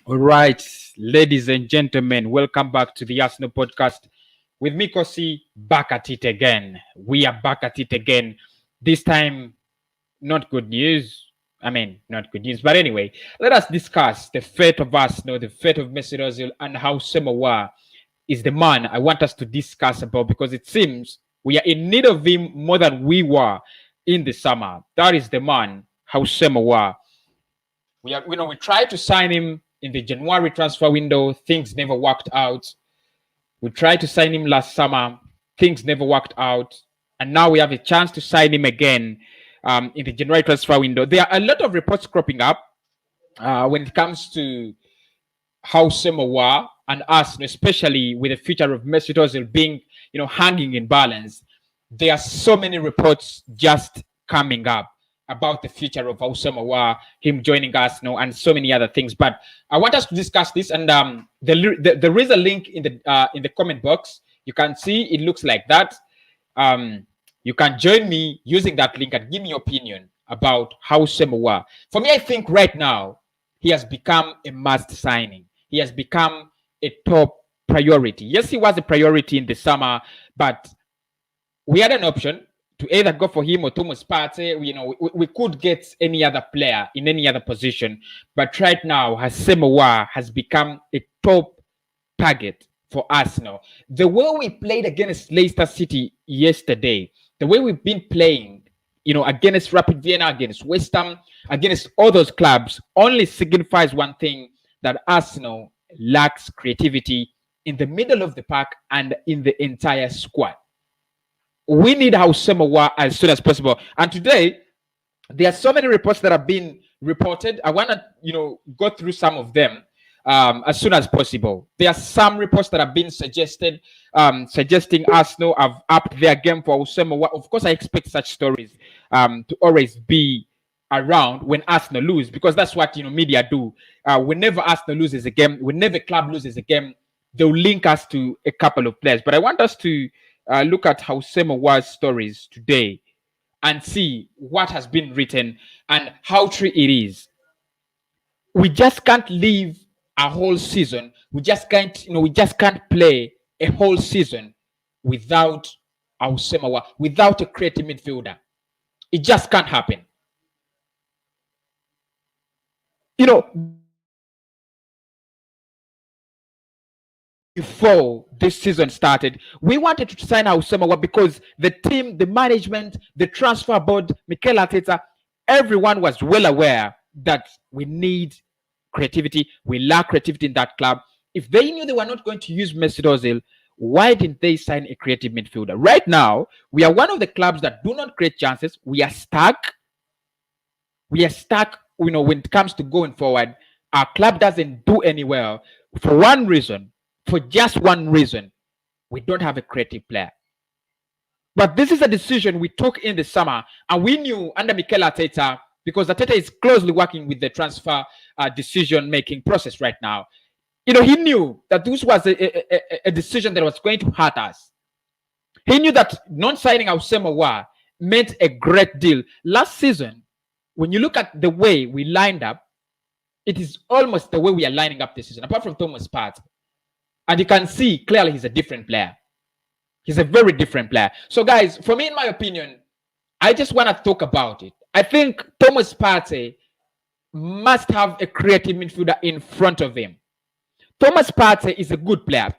All right, ladies and gentlemen, welcome back to the Arsenal podcast with me, Kosi, back at it again. We are back at it again. This time, not good news. Not good news. But anyway, let us discuss the fate of Arsenal, the fate of Mesut Ozil, and how Aouar is the man I want us to discuss about because it seems we are in need of him more than we were in the summer. That is the man, how Aouar. We tried to sign him in the January transfer window. Things never worked out. We tried to sign him last summer. Things never worked out. And now we have a chance to sign him again in the January transfer window. There are a lot of reports cropping up when it comes to how Aouar and us, especially with the future of Mesut Ozil being, hanging in balance. There are so many reports just coming up about the future of Aouar, him joining us, and so many other things. But I want us to discuss this, and there is a link in the comment box. You can see it looks like that. You can join me using that link and give me your opinion about Aouar. For me, I think right now he has become a must signing. He has become a top priority. Yes, he was a priority in the summer, but we had an option to either go for him or Thomas Partey. We could get any other player in any other position. But right now, Aouar has become a top target for Arsenal. The way we played against Leicester City yesterday, the way we've been playing, against Rapid Vienna, against West Ham, against all those clubs, only signifies one thing, that Arsenal lacks creativity in the middle of the park and in the entire squad. We need Aouar as soon as possible. And today, there are so many reports that have been reported. I want to, go through some of them as soon as possible. There are some reports that have been suggesting Arsenal have upped their game for Aouar. Of course, I expect such stories to always be around when Arsenal lose, because that's what media do. Whenever Arsenal loses a game, whenever club loses a game, they'll link us to a couple of players. But I want us to look at Aouar's stories today and see what has been written and how true it is. We just can't live a whole season. We just can't play a whole season without Aouar, without a creative midfielder. It just can't happen. Before this season started, we wanted to sign Aouar because the team, the management, the transfer board, Mikel Arteta, everyone was well aware that we need creativity. We lack creativity in that club. If they knew they were not going to use Mesut Ozil, why didn't they sign a creative midfielder? Right now, we are one of the clubs that do not create chances. We are stuck. When it comes to going forward. Our club doesn't do any well for just one reason. We don't have a creative player. But this is a decision we took in the summer, and we knew under Mikel Arteta, because Arteta is closely working with the transfer decision-making process right now. He knew that this was a decision that was going to hurt us. He knew that non-signing Aouar meant a great deal. Last season, when you look at the way we lined up, it is almost the way we are lining up this season, apart from Thomas Partey. And you can see clearly he's a different player. He's a very different player. So, guys, for me, in my opinion, I just want to talk about it. I think Thomas Partey must have a creative midfielder in front of him. Thomas Partey is a good player.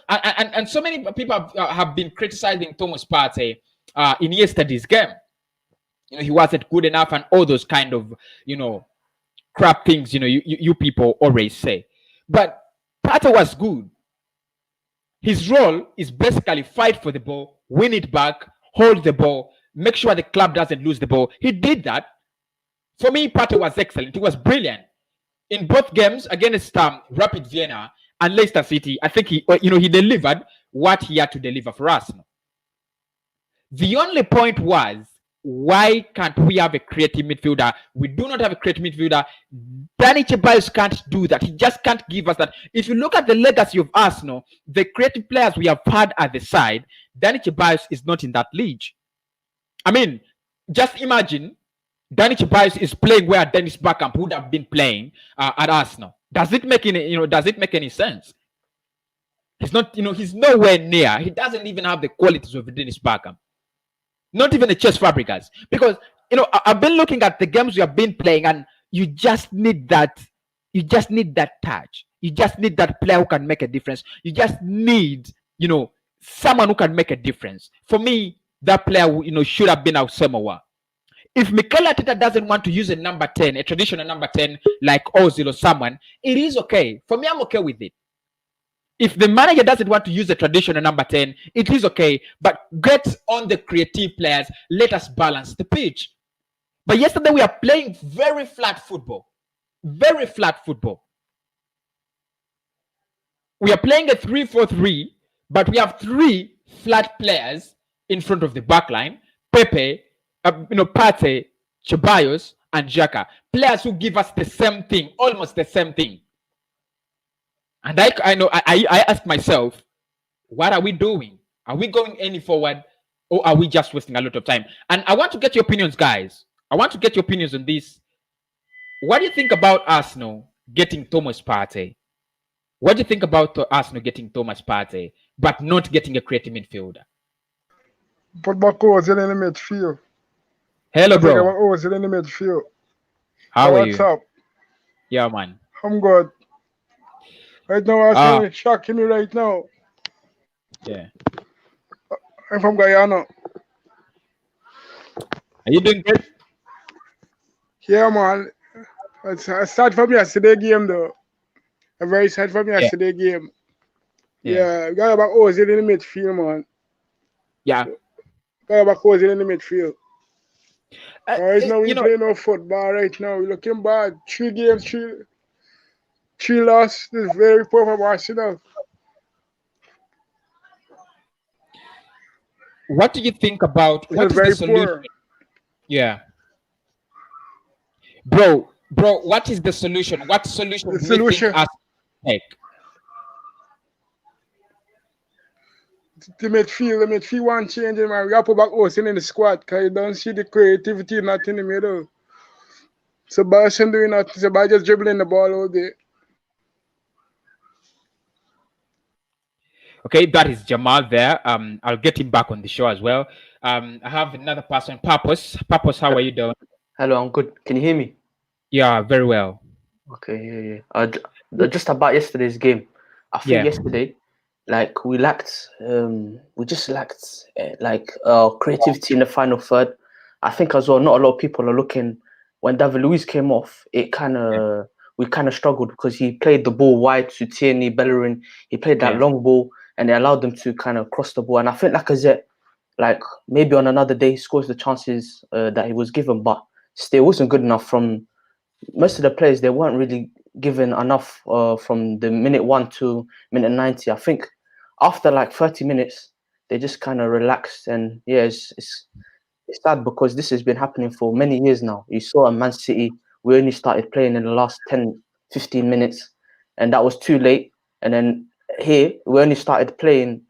And so many people have been criticizing Thomas Partey in yesterday's game. He wasn't good enough and all those kind of, crap things, you people always say. But Partey was good. His role is basically fight for the ball, win it back, hold the ball, make sure the club doesn't lose the ball. He did that. For me, Partey was excellent. He was brilliant. In both games against Rapid Vienna and Leicester City, I think he delivered what he had to deliver for us. The only point was, why can't we have a creative midfielder? We do not have a creative midfielder. Danny Ceballos can't do that. He just can't give us that. If you look at the legacy of Arsenal, the creative players we have had at the side, Danny Ceballos is not in that league. Just imagine Danny Ceballos is playing where Dennis Bergkamp would have been playing at Arsenal. Does it make any sense? He's not, he's nowhere near. He doesn't even have the qualities of Dennis Bergkamp. Not even the Chess Fabregas. Because, I've been looking at the games we have been playing, and you just need that. You just need that touch. You just need that player who can make a difference. You just need, someone who can make a difference. For me, that player, should have been Aouar. If Mikel Arteta doesn't want to use a number 10, a traditional number 10 like Ozil or someone, it is okay. For me, I'm okay with it. If the manager doesn't want to use the traditional number 10, it is okay. But get on the creative players. Let us balance the pitch. But yesterday we are playing very flat football. Very flat football. We are playing a 3-4-3, but we have 3 flat players in front of the back line. Pepe, Pate, Ceballos, and Saka. Players who give us the same thing, almost the same thing. And I ask myself, what are we doing? Are we going any forward, or are we just wasting a lot of time? And I want to get your opinions, guys. I want to get your opinions on this. What do you think about Arsenal getting Thomas Partey? What do you think about Arsenal getting Thomas Partey, but not getting a creative midfielder? Put back Ozil in the midfield. Hello, bro. Ozil in the midfield. How are you? What's up? Yeah, man. I'm good. Right now, Arsenal shocking me right now. Yeah. I'm from Guyana. Are you doing good? Yeah, man. It's sad for me yesterday game, though. A very sad for me yesterday game. Yeah, got about Ozil in the midfield, man. Yeah. Got about Ozil in the midfield. Right now, we play no football right now. We're looking bad. 3 games, 3 losses. This is very poor for Arsenal. What do you think about what is the solution? Poor. Yeah. Bro, what is the solution? What solution do you think us take? The midfield want changing, man. We got to put back Ozil in the squad because you don't see the creativity not in the middle. So Barson doing nothing. So by just dribbling the ball all day. Okay, that is Jamal there. I'll get him back on the show as well. I have another person, Purpose. Purpose, how are you doing? Hello, I'm good. Can you hear me? Yeah, very well. Okay, yeah. Just about yesterday's game. I think yesterday, like we just lacked creativity in the final third. I think as well, not a lot of people are looking. When David Luiz came off, we kind of struggled because he played the ball wide to Tierney, Bellerin. He played that long ball, and it allowed them to kind of cross the ball. And I think Lacazette, like maybe on another day, he scores the chances that he was given, but still wasn't good enough from most of the players. They weren't really given enough from the minute 1 to minute 90. I think after like 30 minutes, they just kind of relaxed. And yeah, it's sad because this has been happening for many years now. You saw at Man City, we only started playing in the last 10, 15 minutes, and that was too late. And then here, we only started playing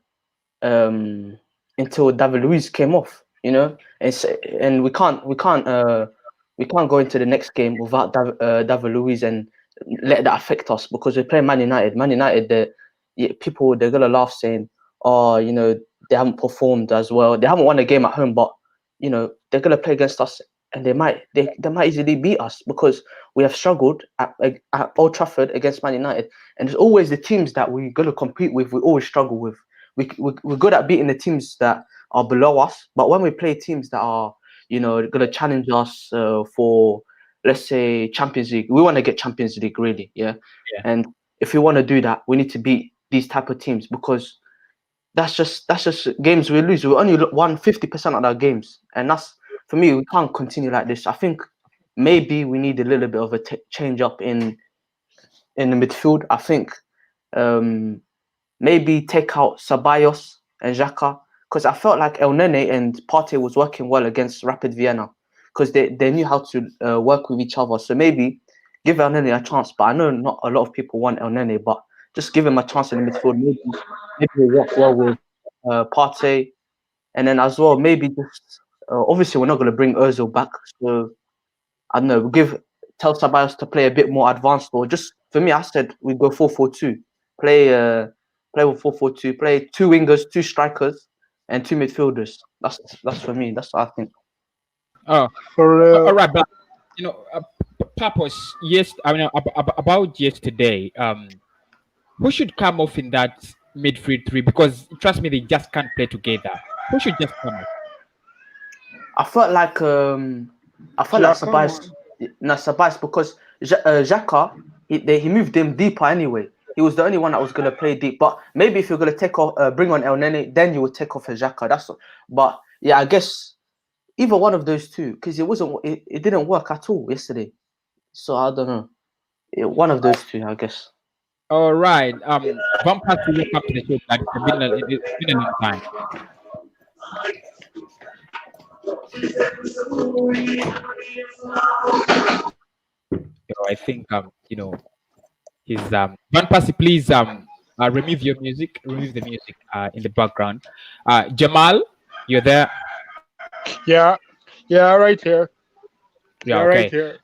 until David Luiz came off, and we can't go into the next game without David Luiz and let that affect us because we're playing Man United. Man United, people, they're gonna laugh saying, "Oh, they haven't performed as well. They haven't won a game at home, but they're gonna play against us, and they might easily beat us because we have struggled at Old Trafford against Man United, and it's always the teams that we're gonna compete with. We always struggle with. We're good at beating the teams that are below us, but when we play teams that are gonna challenge us for, let's say, Champions League, we want to get Champions League really, and if we want to do that, we need to beat these type of teams because that's just games we lose. We only won 50% of our games, and that's, for me, we can't continue like this. I think maybe we need a little bit of a change up in the midfield. I think maybe take out Ceballos and Saka, because I felt like El Nene and Partey was working well against Rapid Vienna because they knew how to work with each other. So maybe give El Nene a chance. But I know not a lot of people want El Nene, but just give him a chance in the midfield. Maybe he'll work well with Partey. And then as well, maybe just obviously we're not going to bring Ozil back. So I don't know, tell Ceballos to play a bit more advanced, or just for me, I said we go 4-4-2. Play with 4-4-2. Play 2 wingers, 2 strikers, and 2 midfielders. That's for me. That's what I think. Oh, For all real. right, but purpose. Yes, I mean about yesterday. Who should come off in that midfield three? Because trust me, they just can't play together. Who should just come off? I felt like Xhaka, Sabais, Sabais, because Xhaka, he moved him deeper anyway. He was the only one that was gonna play deep. But maybe if you're gonna take off, bring on El Nene, then you would take off Xhaka. But yeah, I guess either one of those two, because it didn't work at all yesterday. So I don't know. One of those two, I guess. All right. Vampire to wake up to the show. That it's been a long time. I think his Vampire, please remove your music, remove the music in the background. Jamal, you're there. Yeah, right here. Yeah, right okay. here.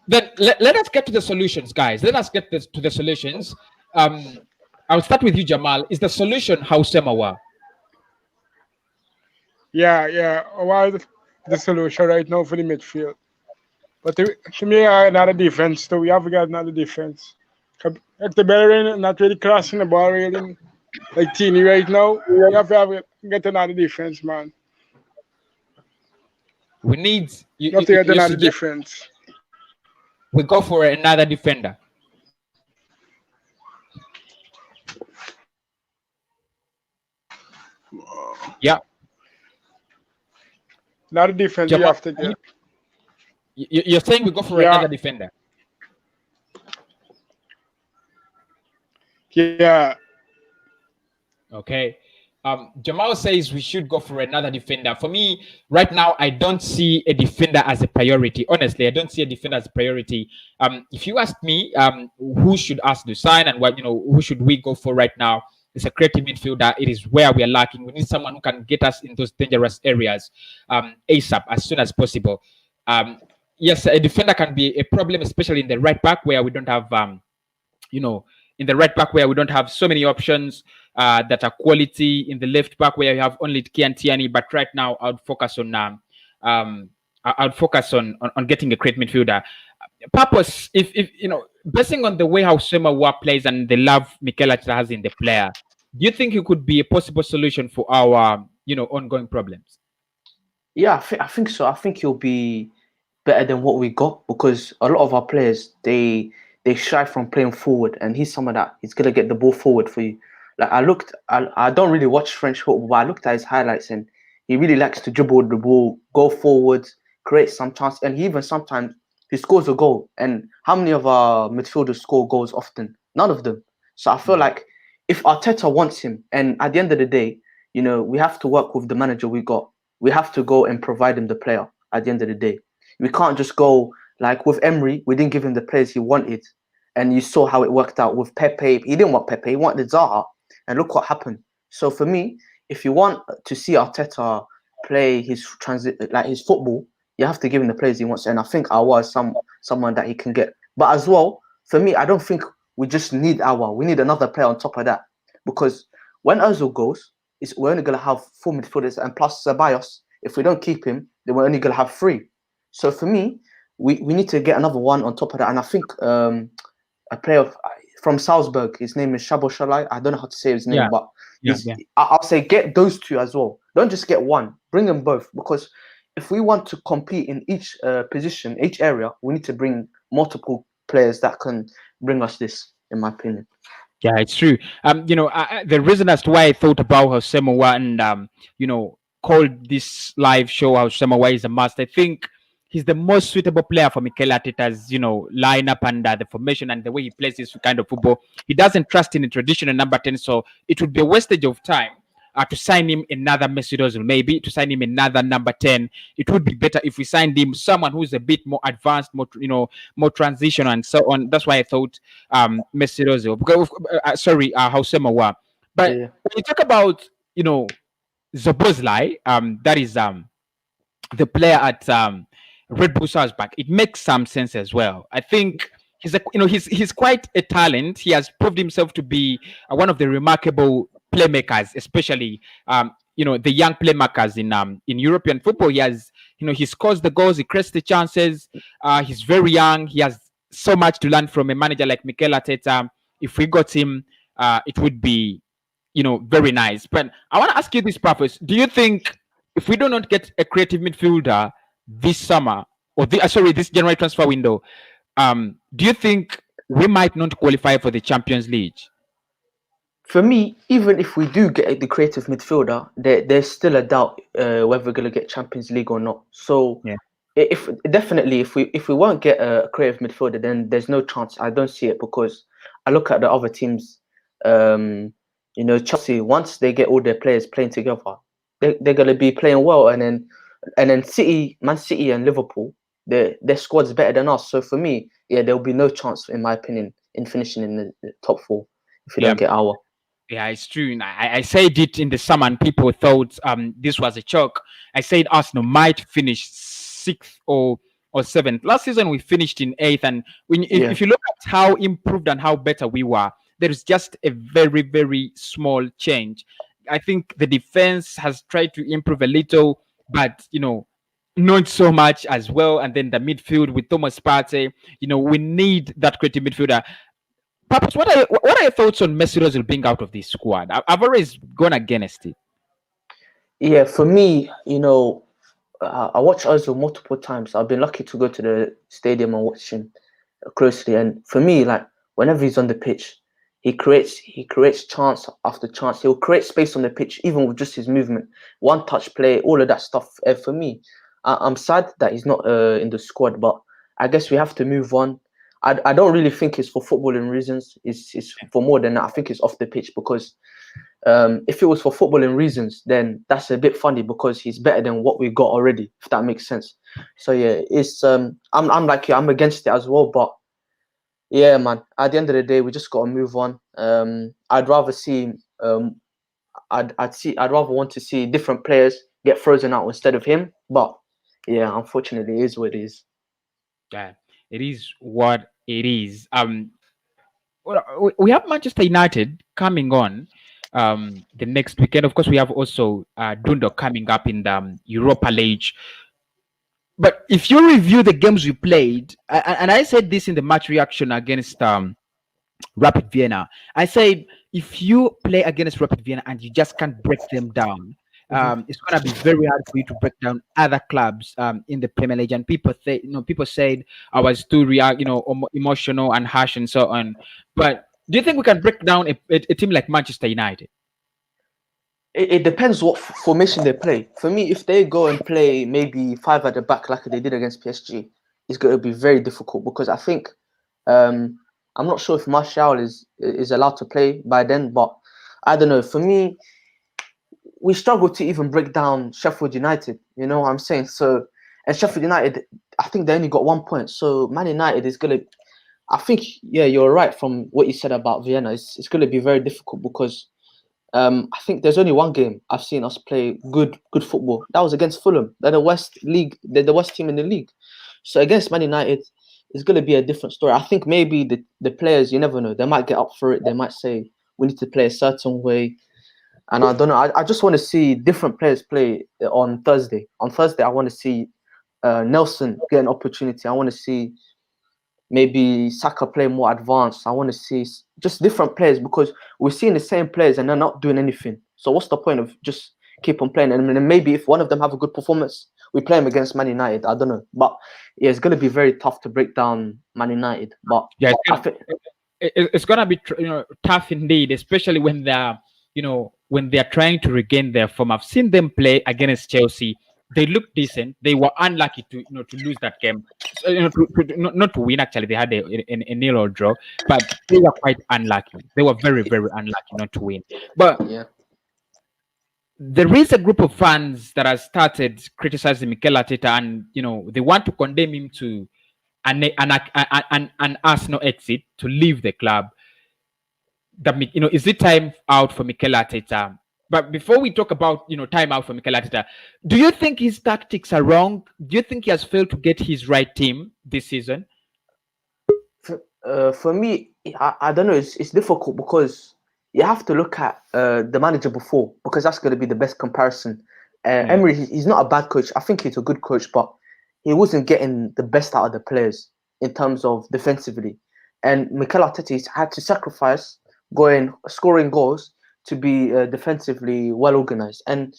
Then let us get to the solutions, guys. Let us get to the solutions. I'll start with you, Jamal. Is the solution Aouar? Yeah. Aouar the solution right now for the midfield. But to me, another defense. So we have got another defense. If the Bellerin not really crossing the ball really, like Tini right now, we have to get another defense, man. We need you have to get another defense. We go for another defender. Yeah. Another defense we have to get. You're saying we go for another defender? Yeah. Okay. Jamal says we should go for another defender. For me, right now, I don't see a defender as a priority. Honestly, I don't see a defender as a priority. If you ask me, who should Arsenal sign and who should we go for right now? It's a creative midfielder. It is where we are lacking. We need someone who can get us in those dangerous areas ASAP, as soon as possible. Yes, a defender can be a problem, especially in the right back where we don't have, in the right back where we don't have so many options that are quality. In the left back where you have only Kian Tiani, but right now I would focus on getting a great midfielder. Purpose, if basing on the way Aouar plays and the love Mikel Arteta has in the player, do you think it could be a possible solution for our ongoing problems? Yeah, I think so. I think he'll be better than what we got, because a lot of our players they shy from playing forward, and he's someone that he's gonna get the ball forward for you. Like I don't really watch French football, but I looked at his highlights and he really likes to dribble the ball, go forward, create some chance, and sometimes he scores a goal. And how many of our midfielders score goals often? None of them. So I feel like if Arteta wants him, and at the end of the day, we have to work with the manager we got. We have to go and provide him the player at the end of the day. We can't just go like with Emery, we didn't give him the players he wanted. And you saw how it worked out with Pepe. He didn't want Pepe, he wanted Zaha. And look what happened. So for me, if you want to see Arteta play his football, you have to give him the players he wants. And I think Aouar is someone that he can get. But as well, for me, I don't think we just need Aouar. We need another player on top of that. Because when Ozil goes, we're only going to have 4 midfielders, and plus Ceballos. If we don't keep him, then we're only going to have 3. So for me, we need to get another one on top of that. And I think a player from Salzburg, his name is Shaboshalai. I don't know how to say his name, but I'll say get those 2 as well. Don't just get one. Bring them both, because if we want to compete in each position, each area, we need to bring multiple players that can bring us this, in my opinion. Yeah, it's true. The reason as to why I thought about Aouar and called this live show Aouar is a must. I think he's the most suitable player for Mikel Arteta's, lineup and the formation and the way he plays this kind of football. He doesn't trust in the traditional number 10, so it would be a wastage of time to sign him another Mesut Ozil, maybe to sign him another number 10. It would be better if we signed him someone who's a bit more advanced, more transition and so on. That's why I thought Mesut Ozil. Aouar. But when you talk about Szoboszlai, that is the player at Red Bull Salzburg, it makes some sense as well. I think he's quite a talent. He has proved himself to be one of the remarkable playmakers, especially the young playmakers in European football. He has he scores the goals, he creates the chances. He's very young. He has so much to learn from a manager like Mikel Arteta. If we got him, it would be very nice. But I want to ask you this, Purpose. Do you think if we do not get a creative midfielder this summer, or this January transfer window, do you think we might not qualify for the Champions League? For me, even if we do get the creative midfielder, there's still a doubt whether we're going to get Champions League or not. So Yeah. if we won't get a creative midfielder, then there's no chance. I don't see it because I look at the other teams. Chelsea, once they get all their players playing together, they're going to be playing well, and then City, Man City, and Liverpool, their squad's better than us. So for me, there'll be no chance, in my opinion, in finishing in the top 4 if we don't get Aouar. Yeah, it's true. I said it in the summer, and people thought this was a choke. I said Arsenal might finish 6th or 7th. Last season we finished in 8th, and if you look at how improved and how better we were, there is just a very, very small change. I think the defense has tried to improve a little, but not so much as well. And then the midfield with Thomas Partey, we need that creative midfielder. Papas, what are your thoughts on Messi Ozil being out of this squad? I've always gone against it. Yeah, for me, I watched Ozil multiple times. I've been lucky to go to the stadium and watch him closely. And for me, like whenever he's on the pitch, he creates chance after chance. He'll create space on the pitch, even with just his movement, one touch play, all of that stuff. For me, I'm sad that he's not in the squad, but I guess we have to move on. I don't really think it's for footballing reasons. It's for more than that. I think it's off the pitch because if it was for footballing reasons, then that's a bit funny because he's better than what we got already, if that makes sense. So yeah, it's I'm like you, I'm against it as well, but yeah, man. At the end of the day, we just got to move on. I'd rather see I'd rather want to see different players get frozen out instead of him. But yeah, unfortunately, it is what it is. Yeah, it is what it is. We have Manchester United coming on the next weekend. Of course, we have also Dundalk coming up in the Europa League. But if you review the games we played, and I said this in the match reaction against Rapid Vienna, I said if you play against Rapid Vienna and you just can't break them down, it's gonna be very hard for you to break down other clubs in the Premier League. And people say, people said I was too emotional and harsh and so on. But do you think we can break down a team like Manchester United? It depends what formation they play. For me, if they go and play maybe 5 at the back like they did against PSG, it's going to be very difficult because I think I'm not sure if Martial is allowed to play by then, but I don't know. For me, we struggle to even break down Sheffield United. You know what I'm saying? So, and Sheffield United, I think they only got 1 point. So Man United is going to, I think, yeah, you're right from what you said about Vienna. It's going to be very difficult because I think there's only one game I've seen us play good football. That was against Fulham. They're the West League. They're the West team in the league. So against Man United, it's going to be a different story. I think maybe the players, you never know. They might get up for it. They might say we need to play a certain way. And I don't know. I just want to see different players play on Thursday. On Thursday, I want to see Nelson get an opportunity. I want to see maybe Saka play more advanced. I want to see just different players because we're seeing the same players and they're not doing anything. So what's the point of just keep on playing? And then maybe if one of them have a good performance, we play them against Man United. I don't know. But yeah, it's going to be very tough to break down Man United. But yeah, it's going to be tough indeed, especially when they're when they're trying to regain their form. I've seen them play against Chelsea. They looked decent. They were unlucky to lose that game. So, not to win. Actually, they had a nil or draw, but they were quite unlucky. They were very, very unlucky not to win. But yeah, there is a group of fans that has started criticizing Mikel Arteta, and they want to condemn him to an Arsenal exit, to leave the club. Is it time out for Mikel Arteta? But before we talk about time out for Mikel Arteta, do you think his tactics are wrong? Do you think he has failed to get his right team this season? For me, I don't know. It's difficult because you have to look at the manager before, because that's going to be the best comparison. Yeah. Emery, he's not a bad coach. I think he's a good coach, but he wasn't getting the best out of the players in terms of defensively. And Mikel Arteta he's had to sacrifice going scoring goals to be defensively well organized. And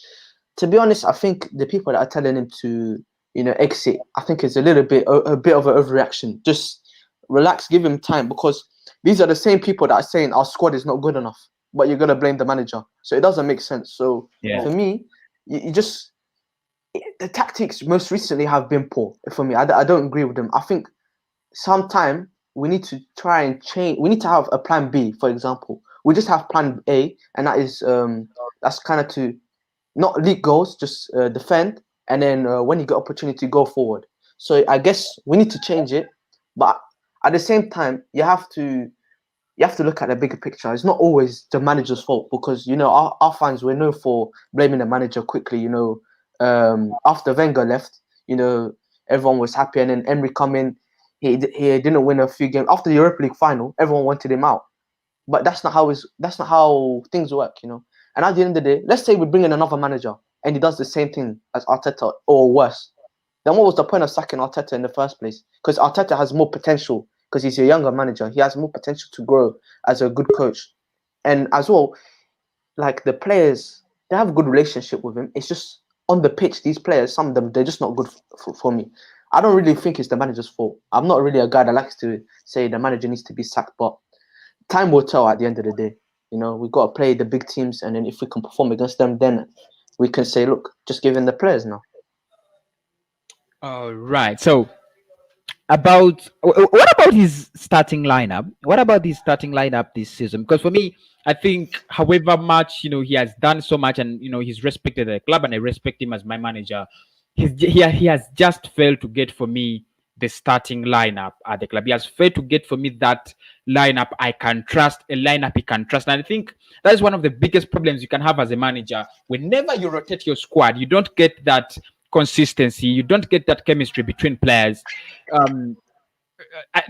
to be honest, I think the people that are telling him to exit, I think it's a bit of an overreaction. Just relax, give him time, because these are the same people that are saying our squad is not good enough, but you're gonna blame the manager. So it doesn't make sense. So Yeah. for me, you just the tactics most recently have been poor for me. I don't agree with them. I think sometime we need to try and change. We need to have a plan B, for example. We just have plan A, and that is that's kind of to not leak goals, just defend, and then when you get opportunity, go forward. So I guess we need to change it, but at the same time, you have to look at the bigger picture. It's not always the manager's fault, because our fans we're known for blaming the manager quickly. After Wenger left, everyone was happy, and then Emery come in. He didn't win a few games after the Europa League final. Everyone wanted him out, but that's not how things work. And at the end of the day, let's say we bring in another manager and he does the same thing as Arteta or worse. Then what was the point of sacking Arteta in the first place? Because Arteta has more potential, because he's a younger manager. He has more potential to grow as a good coach. And as well, like the players, they have a good relationship with him. It's just on the pitch, these players, some of them, they're just not good for me. I don't really think it's the manager's fault. I'm not really a guy that likes to say the manager needs to be sacked, but time will tell at the end of the day. We've got to play the big teams, and then if we can perform against them, then we can say, look, just give in the players now. All right. So what about his starting lineup? What about his starting lineup this season? Because for me, I think however much he has done so much, and he's respected the club, and I respect him as my manager. He has just failed to get for me the starting lineup at the club. He has failed to get for me that lineup I can trust, a lineup he can trust. And I think that is one of the biggest problems you can have as a manager. Whenever you rotate your squad, you don't get that consistency, you don't get that chemistry between players.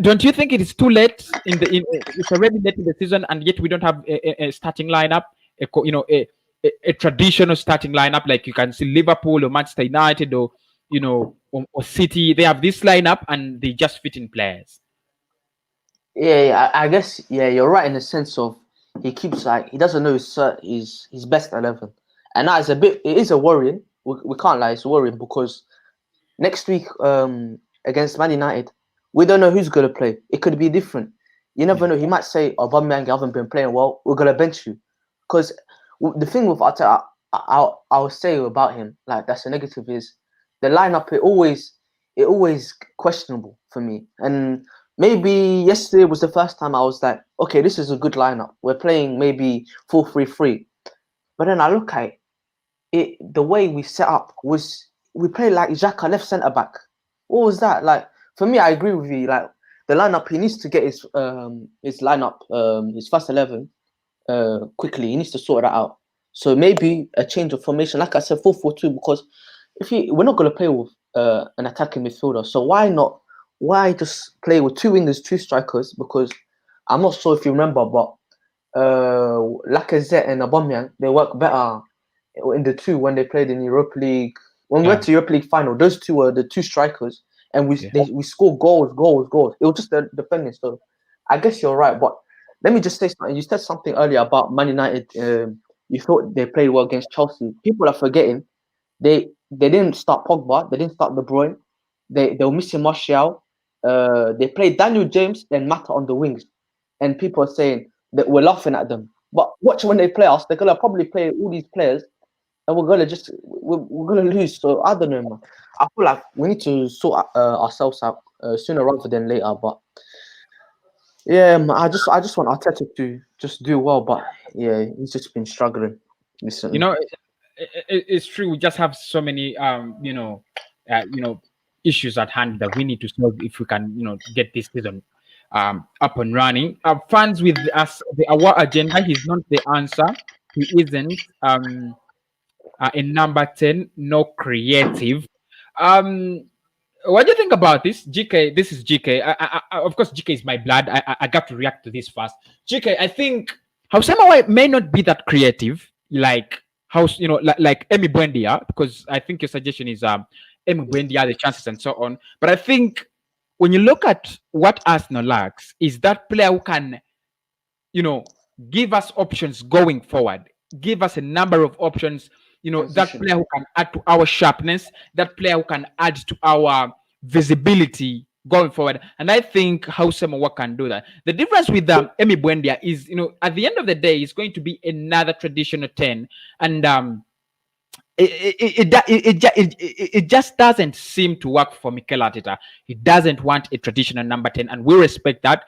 Don't you think it is too late it's already late in the season, and yet we don't have a starting lineup, a traditional starting lineup like you can see Liverpool or Manchester United or or City? They have this lineup and they just fit in players. Yeah, I guess you're right in the sense of he keeps he doesn't know his best 11, and that is it is a worrying. We can't lie, it's worrying, because next week against Man United, we don't know who's gonna play. It could be different. You never know. He might say, Aubameyang, you haven't been playing well, we're gonna bench you. Because the thing with Arteta, I'll say about him, like that's a negative, is the lineup. It always questionable for me. And maybe yesterday was the first time I was like, okay, this is a good lineup. We're playing maybe 4-3-3. But then I look at it, the way we set up was we played like Xhaka left centre back. What was that? Like, for me, I agree with you. Like the lineup, he needs to get his lineup, his first 11 quickly. He needs to sort that out. So maybe a change of formation, like I said, 4-4-2, because we're not going to play with an attacking midfielder. So why just play with two wingers, two strikers? Because I'm not sure if you remember, but Lacazette and Aubameyang, they work better in the two when they played in Europa League. When we went to Europa League final, those two were the two strikers, and we scored goals. It was just the defending. So I guess you're right, but let me just say something. You said something earlier about Man United. You thought they played well against Chelsea. People are forgetting they didn't start Pogba, they didn't start De Bruyne, they were missing Martial. They played Daniel James and Mata on the wings, and people are saying that we're laughing at them. But watch when they play us, they're gonna probably play all these players, and we're gonna lose. So I don't know, man. I feel like we need to sort ourselves out sooner rather than later. But yeah, man, I just want Arteta to just do well. But yeah, he's just been struggling recently. It's true. We just have so many issues at hand that we need to solve if we can get this season up and running. Fans with us, the Aouar agenda, he's not the answer. He isn't a number 10, no creative. What do you think about this, GK? This is GK. Of course, GK is my blood. I got to react to this first. GK, I think Hausawa may not be that creative, like like Emi Buendia, because I think your suggestion is Emi Buendia, the chances and so on. But I think when you look at what Arsenal lacks, is that player who can, give us options going forward, give us a number of options. That Position. player who can add to our sharpness, that player who can add to our visibility going forward. And I think Hausawa can do that. The difference with Emi Buendia is, at the end of the day, it's going to be another traditional 10. And it just doesn't seem to work for Mikel Arteta. He doesn't want a traditional number 10, and we respect that.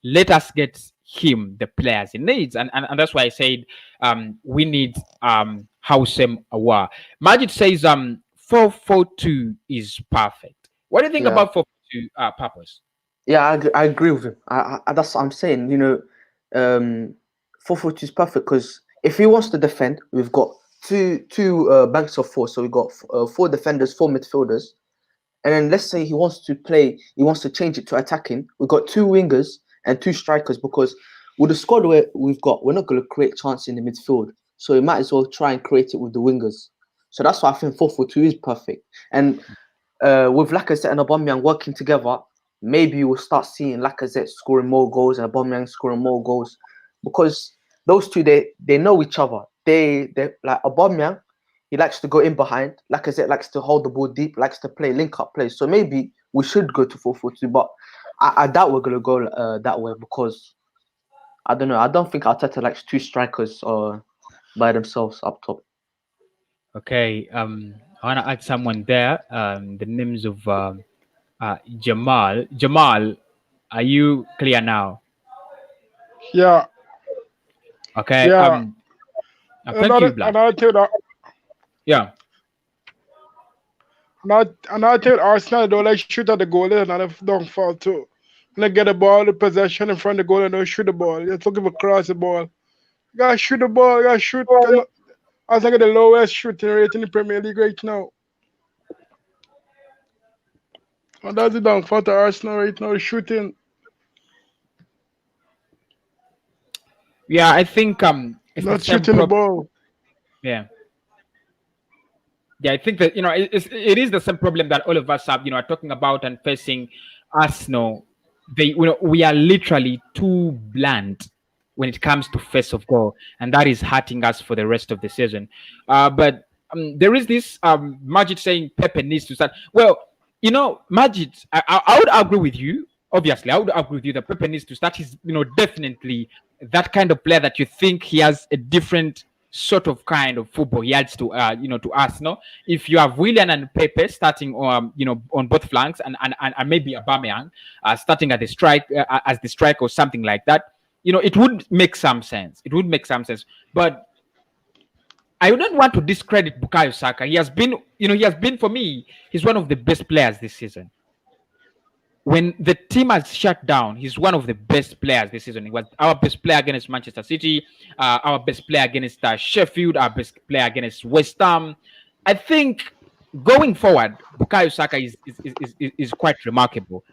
Let us get him the players he needs, and that's why I said we need Aouar. Majid says 4-4-2 is perfect. What do you think Yeah. about 4-4-2 purpose? Yeah, I agree with him. That's what I'm saying. 4-4-2 is perfect because if he wants to defend, we've got two banks of four. So we've got 4 defenders, 4 midfielders, and then let's say he wants to change it to attacking. We've got 2 wingers and 2 strikers because with the squad we've got, we're not going to create chance in the midfield. So we might as well try and create it with the wingers. So that's why I think 4-4-2 is perfect. And with Lacazette and Aubameyang working together, maybe we'll start seeing Lacazette scoring more goals and Aubameyang scoring more goals because those two they know each other. They like Aubameyang, he likes to go in behind. Lacazette likes to hold the ball deep, likes to play link up plays. So maybe we should go to 4-4-2, but I doubt we're gonna go that way because I don't know. I don't think Arteta likes 2 strikers by themselves up top. Okay, I want to add someone there. The names of Jamal. Jamal, are you clear now? Yeah, Okay. yeah. Thank you, Black. Another thing that Yeah. another thing Arsenal don't like shoot at the goal is another downfall too. When they get the ball, the possession in front of the goal and don't shoot the ball. They're looking for cross the ball. You gotta shoot the ball, you gotta shoot. I think the lowest shooting rate in the Premier League right now. And that's the downfall to Arsenal right now, the shooting. Yeah, I think it's the Not same shooting the problem. ball. Yeah. Yeah, I think that it is the same problem that all of us have, are talking about and facing Arsenal. We are literally too blunt when it comes to face of goal, and that is hurting us for the rest of the season. But there is this Majid saying Pepe needs to start. Well, Majid, I would agree with you. Obviously, I would agree with you that Pepe needs to start. He's definitely that kind of player that you think he has a different sort of kind of football he adds to to Arsenal. If you have Willian and Pepe starting on both flanks and maybe Aubameyang starting at the strike as the strike or something like that, it would make some sense. It would make some sense. But I wouldn't want to discredit Bukayo Saka. He has been for me, he's one of the best players this season. When the team has shut down, he's one of the best players this season. He was our best player against Manchester City, our best player against Sheffield, our best player against West Ham. I think going forward, Bukayo Saka is quite remarkable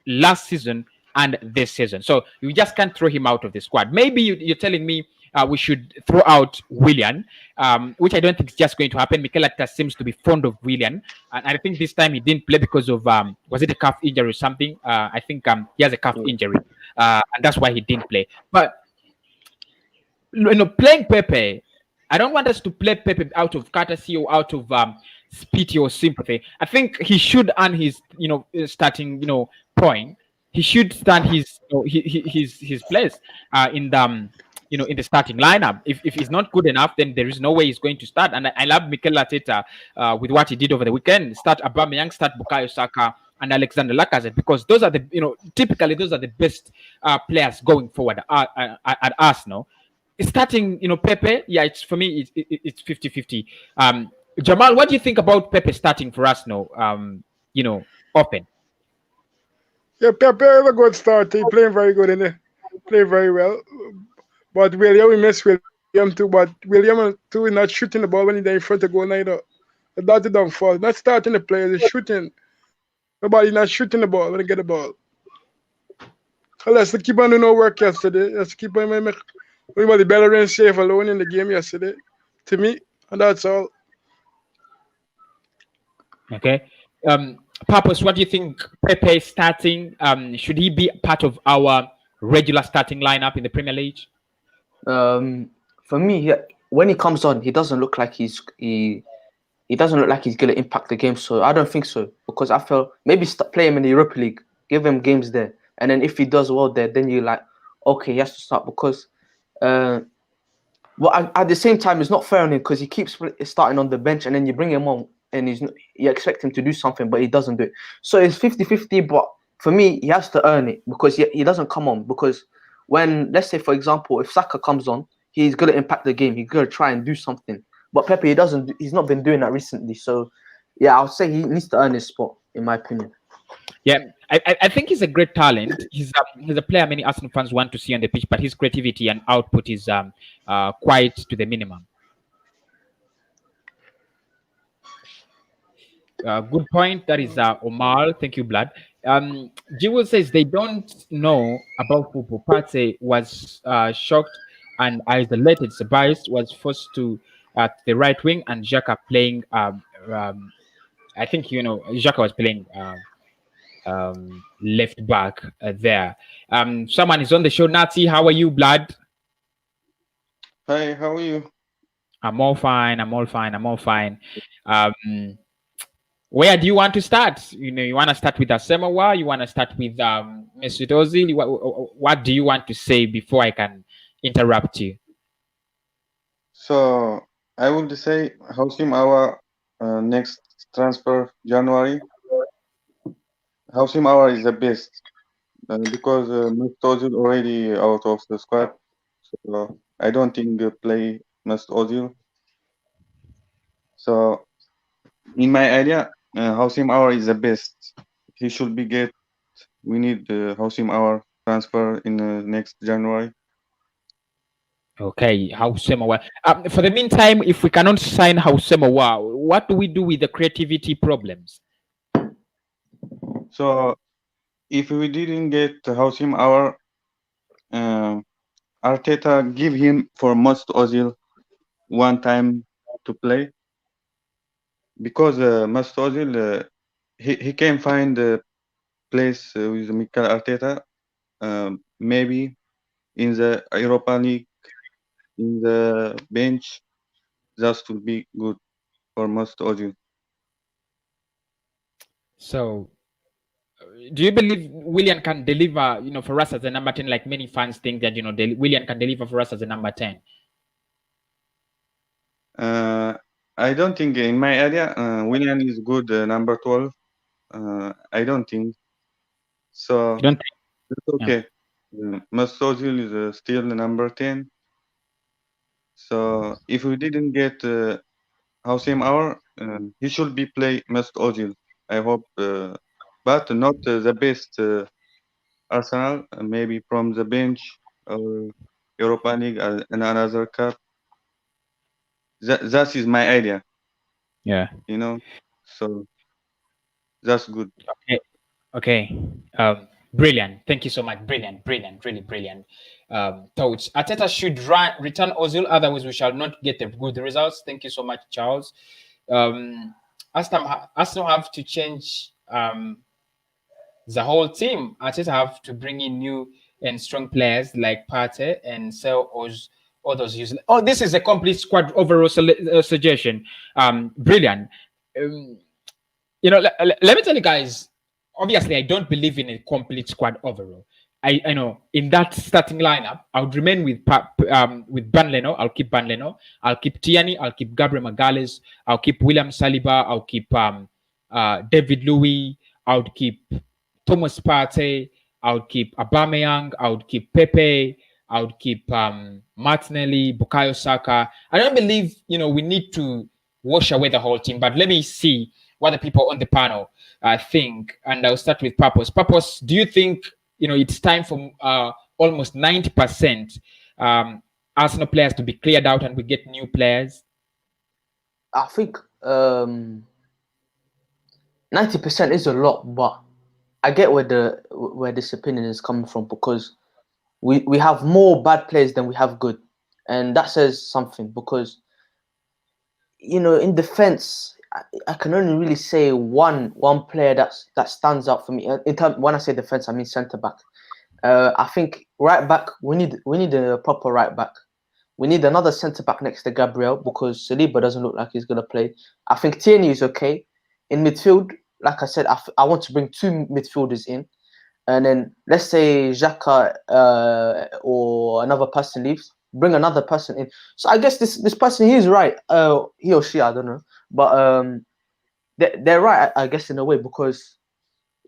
last season and this season. So you just can't throw him out of the squad. Maybe you're telling me we should throw out Willian, which I don't think is just going to happen. Mikel Arteta seems to be fond of Willian, and I think this time he didn't play because of was it a calf injury or something? I think he has a calf injury, and that's why he didn't play. But playing Pepe, I don't want us to play Pepe out of courtesy or out of pity or sympathy. I think he should earn his starting point. He should stand his place in the in the starting lineup. If he's not good enough, then there is no way he's going to start. And I love Mikel Arteta with what he did over the weekend. Start Aubameyang, start Bukayo Saka, and Alexander Lacazette, because those are the typically those are the best players going forward at Arsenal. Starting Pepe, yeah, it's for me it's 50-50. Jamal, what do you think about Pepe starting for Arsenal? Often. Yeah, Pepe is a good start. He playing very good in there. Playing very well. But William, we miss William too. But William too is not shooting the ball when he's there in front of goal neither. That's the downfall. Not starting the players, it's shooting. Nobody not shooting the ball when they get the ball. Unless they keep on doing no work yesterday. Let's keep on make the Bellerin safe alone in the game yesterday. To me, and that's all. Okay. Purpose, what do you think Pepe is starting? Should he be part of our regular starting lineup in the Premier League? For me, when he comes on, he doesn't look like he doesn't look like he's gonna impact the game. So I don't think so, because I feel maybe play him in the Europa League, give him games there, and then if he does well there, then you're like, okay, he has to start, because at the same time, it's not fair on him because he keeps starting on the bench, and then you bring him on and you expect him to do something, but he doesn't do it. So it's 50-50, but for me, he has to earn it, because he doesn't come on, because when, let's say, for example, if Saka comes on, he's going to impact the game. He's going to try and do something. But Pepe, he's not been doing that recently. So, yeah, I'll say he needs to earn his spot, in my opinion. Yeah, I think he's a great talent. He's a player many Arsenal fans want to see on the pitch, but his creativity and output is quite to the minimum. Good point. That is Omar. Thank you, Blood. Jewel says they don't know about football. Partey was shocked and isolated. Ceballos was forced to the right wing, and Xhaka playing. I think Xhaka was playing left back there. Someone is on the show. Nazi, how are you, Blood? Hi, how are you? I'm all fine. Where do you want to start? You want to start with Asamoah? You want to start with Mesut Ozil? What do you want to say before I can interrupt you? So I would say Housim our next transfer January. Housim our is the best because Mesut Ozil already out of the squad. So I don't think they play Mesut Ozil. So in my idea, Housim our is the best. He should be get. We need Housim our transfer in next January. Okay, Asamoah. For the meantime, if we cannot sign Asamoah, what do we do with the creativity problems? So if we didn't get Housim our, Arteta give him for Mesut Ozil one time to play, because Mesut Ozil he can find a place with Mikel Arteta, maybe in the Europa League, in the bench. That would be good for Mesut Ozil. So, do you believe Willian can deliver, for us as a number 10, like many fans think that, Willian can deliver for us as a number 10? I don't think in my area Willian is good number 12. I don't think so. You don't think? It's okay. Mesut Ozil is still number 10. So if we didn't get Housim Aouar, he should be play Mesut Ozil. I hope, but not the best Arsenal. Maybe from the bench or Europa League and another cup. That is my idea. Yeah. So that's good. Okay. Brilliant. Thank you so much. Brilliant. Really brilliant. Thoughts. Arteta should return Ozil, otherwise we shall not get the good results. Thank you so much, Charles. Arsenal have to change the whole team. Arteta have to bring in new and strong players like Partey and sell all those useless. Oh, this is a complete squad overall suggestion. Brilliant. Let me tell you guys. Obviously, I don't believe in a complete squad overall. I know in that starting lineup, I would remain with Banleno. I'll keep Banleno. I'll keep Tierney. I'll keep Gabriel Magalhaes. I'll keep William Saliba. I'll keep David Luiz. I would keep Thomas Partey. I would keep Aubameyang. I would keep Pepe. I would keep Martinelli, Bukayo Saka. I don't believe we need to wash away the whole team, but let me see what the people on the panel think, and I'll start with Purpose. Purpose, do you think it's time for almost 90% Arsenal players to be cleared out and we get new players? I think 90% is a lot, but I get where this opinion is coming from, because we have more bad players than we have good, and that says something. Because in defense, I can only really say one player that stands out for me. When I say defense, I mean centre back. I think right back, we need a proper right back. We need another centre back next to Gabriel, because Saliba doesn't look like he's gonna play. I think Tierney is okay. In midfield, like I said, I want to bring 2 midfielders in, and then let's say Xhaka or another person leaves, bring another person in. So I guess this person, he's right. He or she, I don't know, but they're right, I guess, in a way, because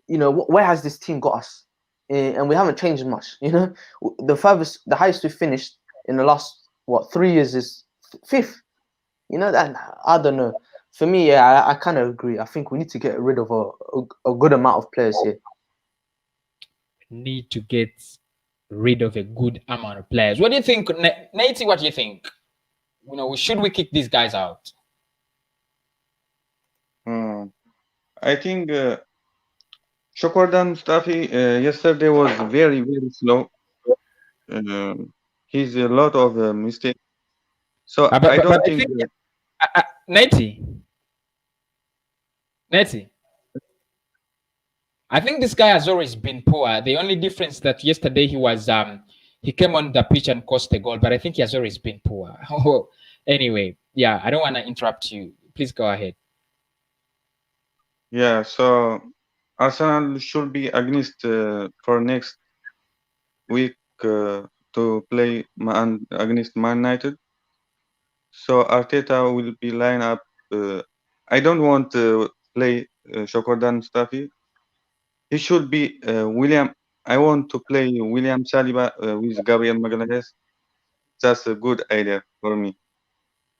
where has this team got us? And we haven't changed much. The highest we finished in the last 3 years is 5th. That, I don't know. For me, yeah, I kind of agree. I think we need to get rid of a good amount of players here. Need to get rid of a good amount of players. What do you think, Natey? What do you think? Should we kick these guys out? I think Shokordan Mustafi yesterday was very, very slow. He's a lot of mistakes. So I don't think. Natey, I think this guy has always been poor. The only difference that yesterday he came on the pitch and caused the goal, but I think he has always been poor. Anyway, yeah, I don't want to interrupt you. Please go ahead. Yeah, so Arsenal should be against for next week to play against Man United. So Arteta will be line up. I don't want to play Shokordan Mustafi. He should be William. I want to play William Saliba with Gabriel Magalhaes. That's a good idea for me.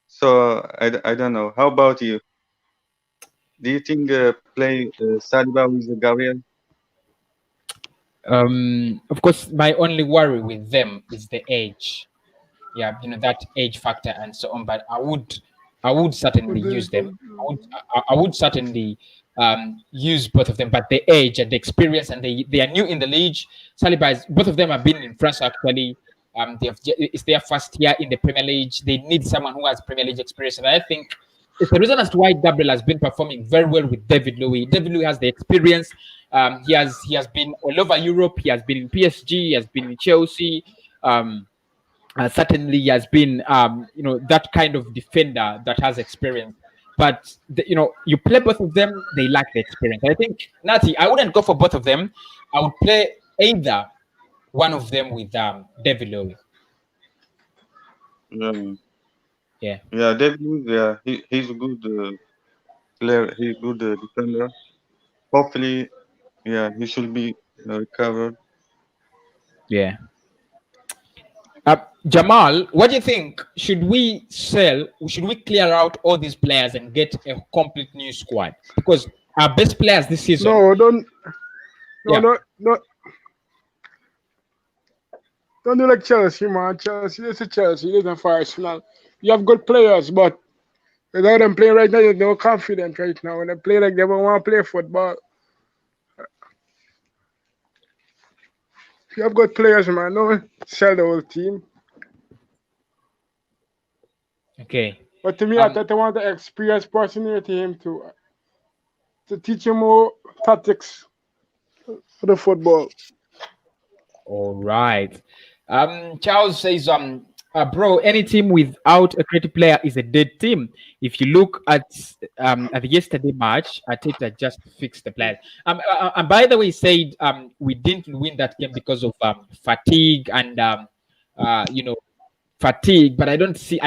So I don't know. How about you? Do you think play Saliba with Gabriel? Of course, my only worry with them is the age. Yeah, that age factor and so on. But I would certainly use them. I would certainly use both of them. But the age and the experience, and they are new in the league. Saliba both of them have been in France actually. It's their first year in the Premier League. They need someone who has Premier League experience, and I think it's the reason as to why Gabriel has been performing very well with David Luiz. David Luiz has the experience. He has been all over Europe. He has been in PSG. He has been in Chelsea. Certainly, he has been that kind of defender that has experience. But you play both of them, they lack the experience. I think Nati, I wouldn't go for both of them. I would play either one of them with David Luiz. Yeah. Yeah, David Luiz, yeah, he's a good player. He's a good defender. Hopefully, yeah, he should be recovered. Yeah. Jamal, what do you think? Should we clear out all these players and get a complete new squad? Because our best players this season. Don't do like Chelsea, man. Chelsea, this is Chelsea. This is for Arsenal. You have good players, but without them playing right now, you're no confident right now. When they play like they don't want to play football. You have good players, man. No, sell the whole team. Okay. But to me, I thought I want the experienced person in the team to teach him more tactics for the football. All right. Charles says, bro, any team without a creative player is a dead team. If you look at the yesterday match, Arteta just fixed the players. And by the way, he said we didn't win that game because of fatigue and fatigue. But I didn't see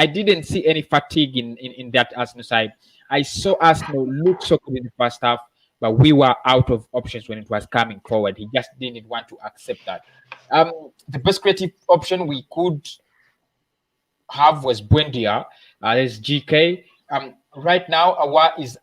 any fatigue in that Arsenal side. I saw Arsenal look so good in the first half, but we were out of options when it was coming forward. He just didn't want to accept that. The best creative option we could have was Buendia. There's GK. Right now, Aouar is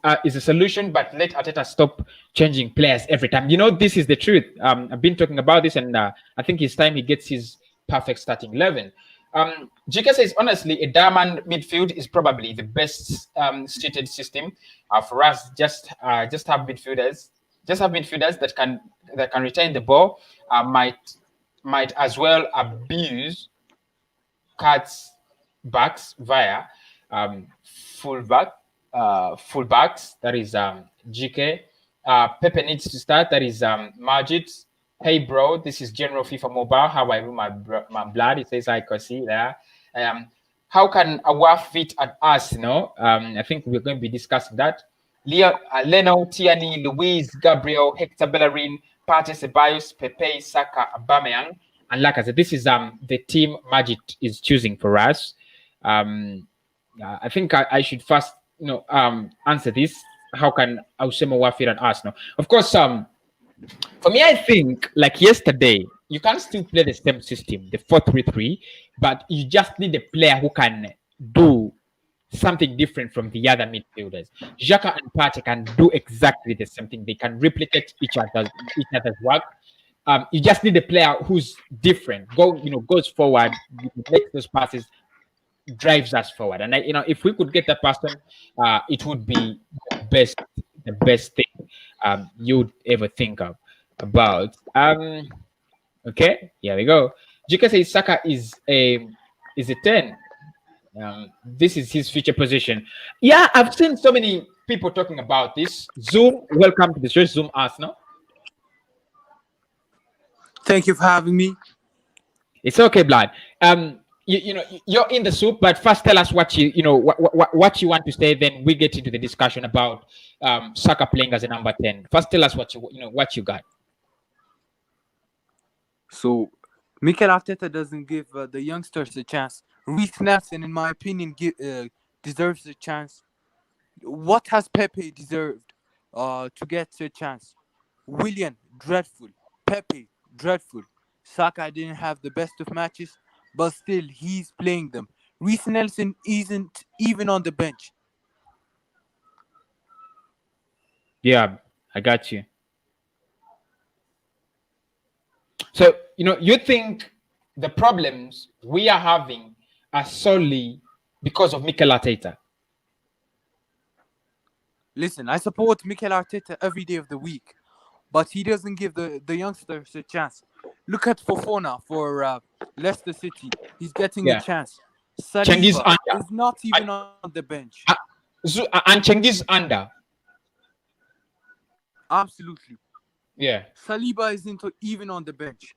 a solution, but let Arteta stop changing players every time. This is the truth. I've been talking about this, and I think it's time he gets his perfect starting 11. GK says, honestly, a diamond midfield is probably the best suited system for us. Just have midfielders, that can retain the ball. Might as well abuse cuts backs via fullbacks. That is GK. Pepe needs to start. That is Majid. Hey bro, this is General FIFA Mobile. How I do my blood. It says I can see there. How can Aouar fit at us? I think we're going to be discussing that. Leno, Tierney, Luis, Gabriel, Hector Bellerin, Partey Ceballos, Pepe, Saka, Aubameyang, and Lacazette. This is the team Majid is choosing for us. I think I should first answer this. How can Aouar fit at us? Of course, for me, I think like yesterday, you can still play the same system, the 4-3-3, but you just need a player who can do something different from the other midfielders. Xhaka and Partey can do exactly the same thing. They can replicate each other's work. You just need a player who's different. Goes forward, makes those passes, drives us forward. And if we could get that person, it would be the best thing you'd ever think about. Okay, here we go. GK says Saka is a 10. This is his future position. Yeah, I've seen so many people talking about this. Zoom, welcome to the show. Zoom Arsenal. Thank you for having me. It's okay, Blood. You're in the soup, but first tell us what you want to say. Then we get into the discussion about Saka playing as a number 10. First, tell us what you got. So, Mikel Arteta doesn't give the youngsters a chance. Reece Nelson, in my opinion, deserves a chance. What has Pepe deserved to get a chance? Willian, dreadful. Pepe, dreadful. Saka didn't have the best of matches, but still, he's playing them. Reece Nelson isn't even on the bench. Yeah, I got you. So, you think the problems we are having are solely because of Mikel Arteta? Listen, I support Mikel Arteta every day of the week, but he doesn't give the youngsters a chance. Look at Fofana for Leicester City. He's getting a chance. Saliba is not even on the bench. And Cengiz under. Absolutely. Yeah. Saliba isn't even on the bench.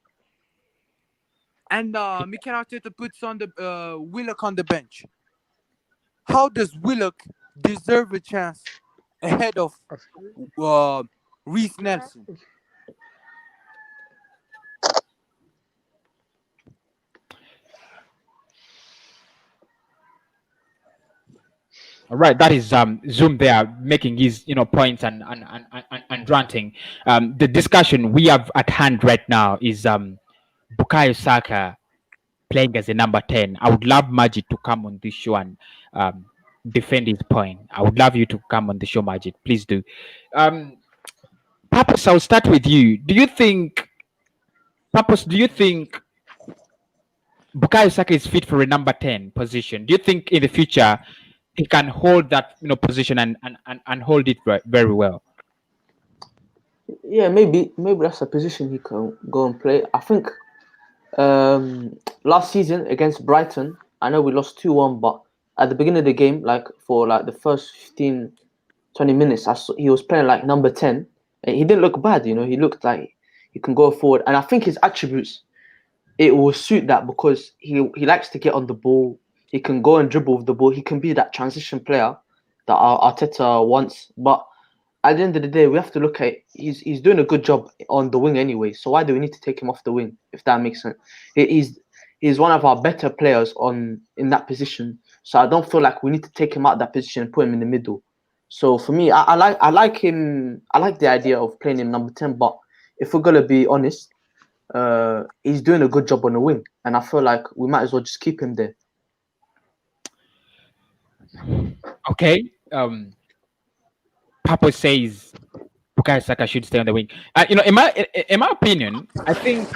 And Mikel Arteta puts on the Willock on the bench. How does Willock deserve a chance ahead of Reece Nelson? All right, that is Zoom there making his points and ranting. The discussion we have at hand right now is Bukayo Saka playing as a number 10. I would love Majid to come on this show and defend his point. I would love you to come on the show, Majid. Please do. Papus, I'll start with you. Do you think Bukayo Saka is fit for a number 10 position? Do you think in the future he can hold that position and hold it very well? Yeah, maybe that's a position he can go and play. I think last season against Brighton, I know we lost 2-1, but at the beginning of the game, for the first 15, 20 minutes, he was playing like number 10. And he didn't look bad, he looked like he can go forward. And I think his attributes, it will suit that because he likes to get on the ball. He can go and dribble with the ball. He can be that transition player that Arteta wants. But at the end of the day, we have to look at he's doing a good job on the wing anyway. So why do we need to take him off the wing, if that makes sense? He's one of our better players in that position. So I don't feel like we need to take him out of that position and put him in the middle. So for me, I like him. I like the idea of playing him number 10. But if we're gonna be honest, he's doing a good job on the wing, and I feel like we might as well just keep him there. Okay. Papa says Bukayo Saka should stay on the wing. In my opinion, I think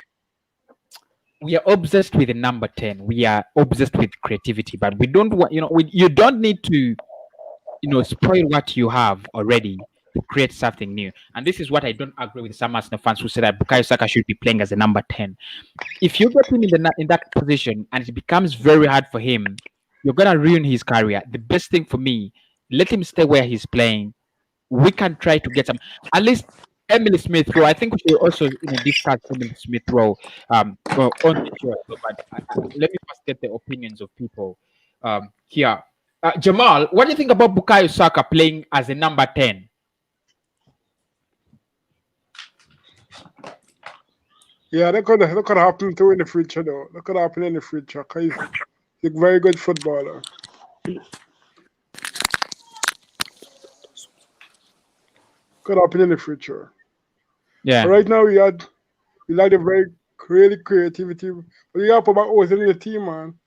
we are obsessed with the number 10. We are obsessed with creativity, but we don't want, you don't need to, spoil what you have already to create something new. And this is what I don't agree with some Arsenal fans who say that Bukayo Saka should be playing as a number 10. If you get him in that position and it becomes very hard for him, you're gonna ruin his career. The best thing for me, let him stay where he's playing. We can try to get some, at least Emily Smith Rowe. I think we should also discuss Emily Smith Rowe on the show. But let me first get the opinions of people here. Jamal, what do you think about Bukayo Saka playing as a number 10? Yeah, that could happen too in the future, though. That could happen in the future. 'Cause he's a very good footballer. Could happen in the future. Yeah. But right now, we had a very really creativity. But we have about Ozil in the team, man.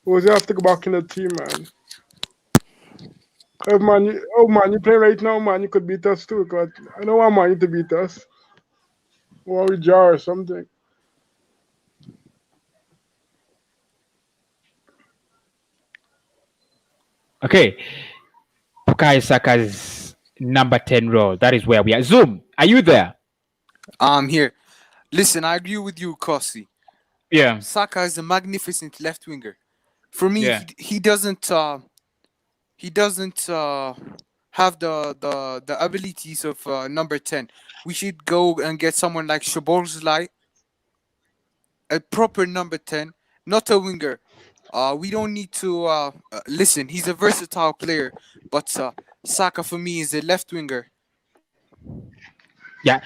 Ozil have to go back in the team, man. Oh man, you play right now, man. You could beat us too. Cause I don't want Man U to beat us. Or we jar or something. Okay. Bukayo Saka's number 10 role. That is where we are. Zoom, are you there? I'm here. Listen, I agree with you, Kossi. Yeah. Saka is a magnificent left winger. For me, Yeah. he doesn't have the abilities of number 10. We should go and get someone like Szoboszlai, a proper number 10, not a winger. We don't need to listen. He's a versatile player, but Saka for me is a left winger. Yeah.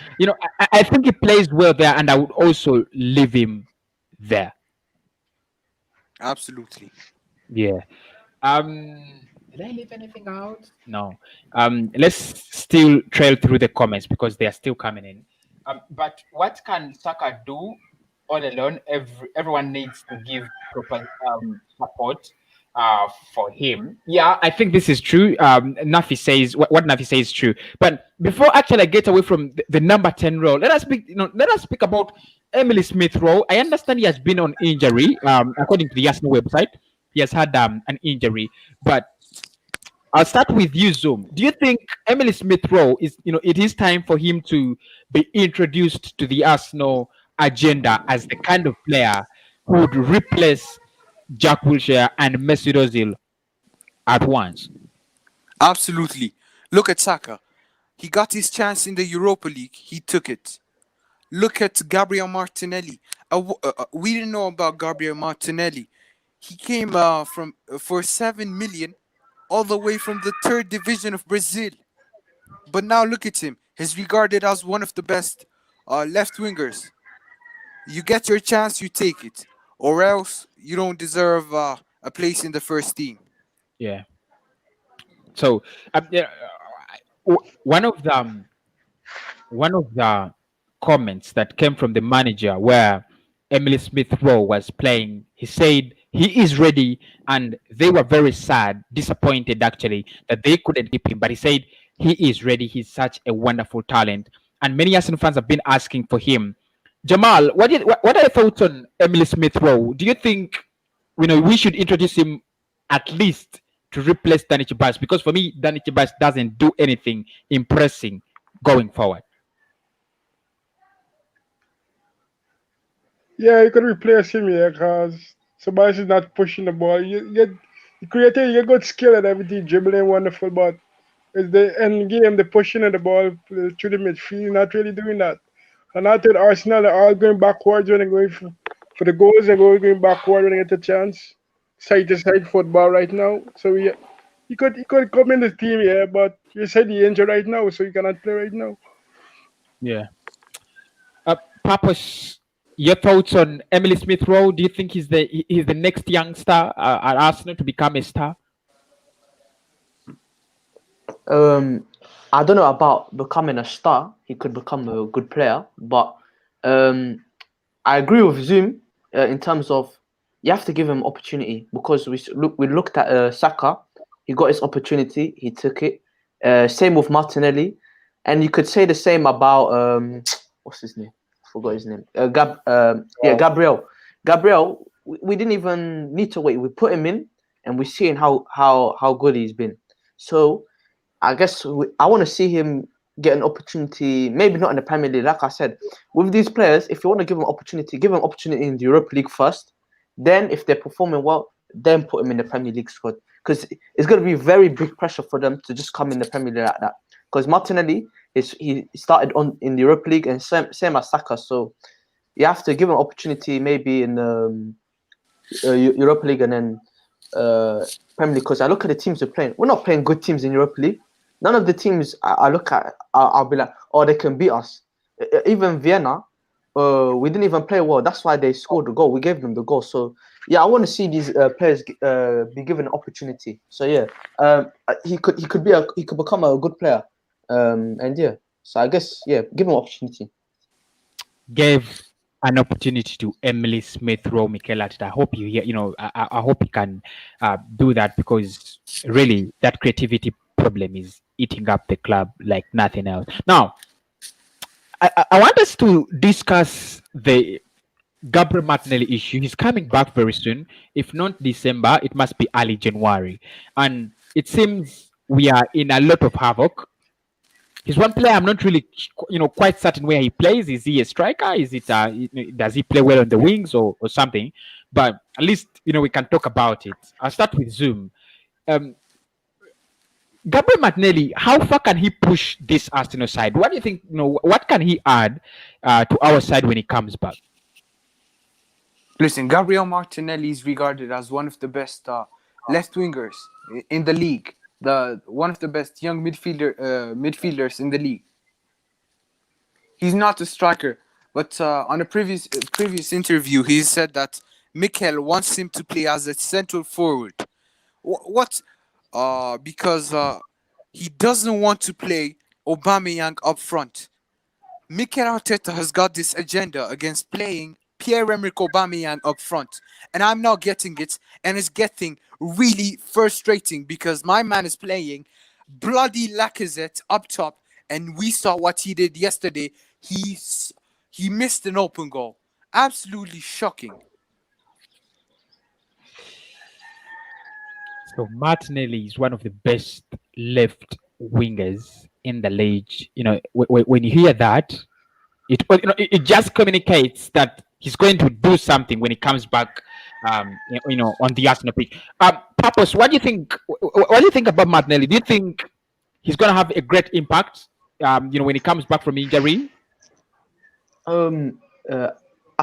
I think he plays well there, and I would also leave him there. Absolutely. Yeah. Did I leave anything out? No. Let's still trail through the comments because they are still coming in. But what can Saka do all alone? Everyone needs to give proper support for him. Yeah, I think this is true. Nafi says what Nafi says is true. But before actually I get away from the number 10 role, let us speak about Emily Smith Rowe. I understand he has been on injury. According to the Arsenal website, he has had an injury. But I'll start with you, Zoom. Do you think Emily Smith Rowe it is time for him to be introduced to the Arsenal agenda as the kind of player who would replace Jack Wilshere and Mesut Ozil at once? Absolutely. Look at Saka. He got his chance in the Europa League. He took it. Look at Gabriel Martinelli. We didn't know about Gabriel Martinelli. He came for 7 million all the way from the 3rd division of Brazil. But now look at him. He's regarded as one of the best left wingers. You get your chance, you take it. Or else you don't deserve a place in the first team. Yeah. So one of the comments that came from the manager where Emily Smith Rowe was playing, he said he is ready, and they were very sad, disappointed actually that they couldn't keep him. But he said he is ready. He's such a wonderful talent, and many Arsenal fans have been asking for him. Jamal, what are your thoughts on Emily Smith Rowe? Do you think we should introduce him at least to replace Danny Chibas? Because for me, Danny Chibas doesn't do anything impressing going forward. Yeah, you could replace him, yeah, because somebody's not pushing the ball. You creative, you got skill and everything, dribbling wonderful, but it's the end game, the pushing of the ball through the midfield, not really doing that. And I think Arsenal are all going backwards when they're going for the goals, they're going backward when they get a chance. Side to side football right now. So yeah, he could come in the team, yeah, but you said he injured right now, so he cannot play right now. Yeah. Papos, your thoughts on Emily Smith Rowe? Do you think he's the next young star at Arsenal to become a star? I don't know about becoming a star. He could become a good player, but I agree with Zoom in terms of you have to give him opportunity, because we looked at Saka. He got his opportunity. He took it. Same with Martinelli. And you could say the same about what's his name? I forgot his name. Gabriel. Gabriel. We didn't even need to wait. We put him in, and we're seeing how good he's been. So I guess I want to see him get an opportunity. Maybe not in the Premier League, like I said. With these players, if you want to give them opportunity, give them opportunity in the Europa League first. Then, if they're performing well, then put them in the Premier League squad. Because it's going to be very big pressure for them to just come in the Premier League like that. Because Martinelli he started in the Europa League and same as Saka, so you have to give him opportunity maybe in Europa League and then Premier League. Because I look at the teams we're playing, we're not playing good teams in Europa League. None of the teams I look at, I'll be like, oh, they can beat us. Even Vienna, we didn't even play well. That's why they scored the goal. We gave them the goal. So yeah, I want to see these players be given an opportunity. So yeah, he could become a good player. And yeah, so I guess yeah, give him an opportunity. Gave an opportunity to Emily Smith Rowe, Mikel Arteta. I hope you hear. I hope he can do that, because really that creativity problem is eating up the club like nothing else. Now, I want us to discuss the Gabriel Martinelli issue. He's coming back very soon. If not December, it must be early January. And it seems we are in a lot of havoc. He's one player I'm not really, quite certain where he plays. Is he a striker? Is it does he play well on the wings or something? But at least we can talk about it. I'll start with Zoom. Gabriel Martinelli, how far can he push this Arsenal side? What do you think? What can he add to our side when he comes back? Listen, Gabriel Martinelli is regarded as one of the best left wingers in the league. One of the best young midfielders in the league. He's not a striker, but on a previous interview, he said that Mikel wants him to play as a central forward. Because he doesn't want to play Aubameyang up front. Mikel Arteta has got this agenda against playing Pierre-Emerick Aubameyang up front, and I'm not getting it, and it's getting really frustrating because my man is playing bloody Lacazette up top, and we saw what he did yesterday. He missed an open goal. Absolutely shocking. So Martinelli is one of the best left wingers in the league. When you hear that, it just communicates that he's going to do something when he comes back. On the Arsenal pitch. Purpose. What do you think? What do you think about Martinelli? Do you think he's going to have a great impact? When he comes back from injury. I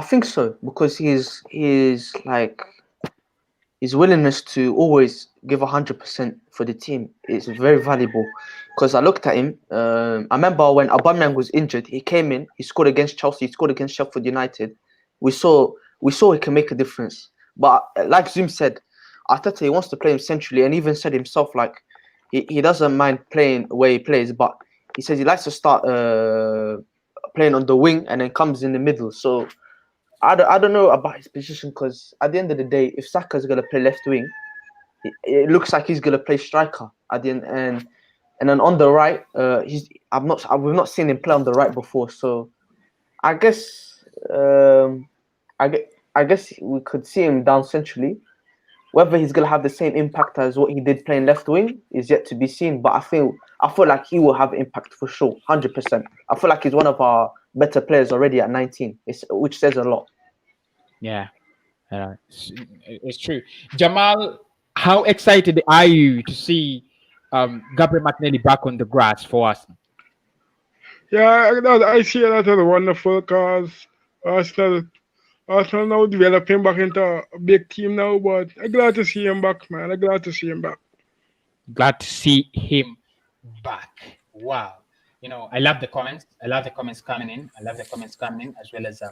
think so, because his willingness to always give 100% for the team is very valuable. Because I looked at him. I remember when Aubameyang was injured, he came in, he scored against Chelsea, he scored against Sheffield United. We saw he can make a difference. But like Zoom said, Arteta, he wants to play him centrally, and even said himself, like he doesn't mind playing where he plays, but he says he likes to start playing on the wing and then comes in the middle. So I don't know about his position, because at the end of the day, if Saka's gonna play left wing, it looks like he's gonna play striker at the end, and then on the right, we've not seen him play on the right before. So I guess I guess we could see him down centrally. Whether he's gonna have the same impact as what he did playing left wing is yet to be seen. But I feel like he will have impact for sure, 100%. I feel like he's one of our better players already at 19, which says a lot. Yeah, it's true. Jamal, how excited are you to see Gabriel Martinelli back on the grass for us? Yeah, I see that as wonderful, because Arsenal now developing back into a big team now, but I'm glad to see him back, man. I'm glad to see him back. Glad to see him back. Wow. I love the comments. I love the comments coming in. As well as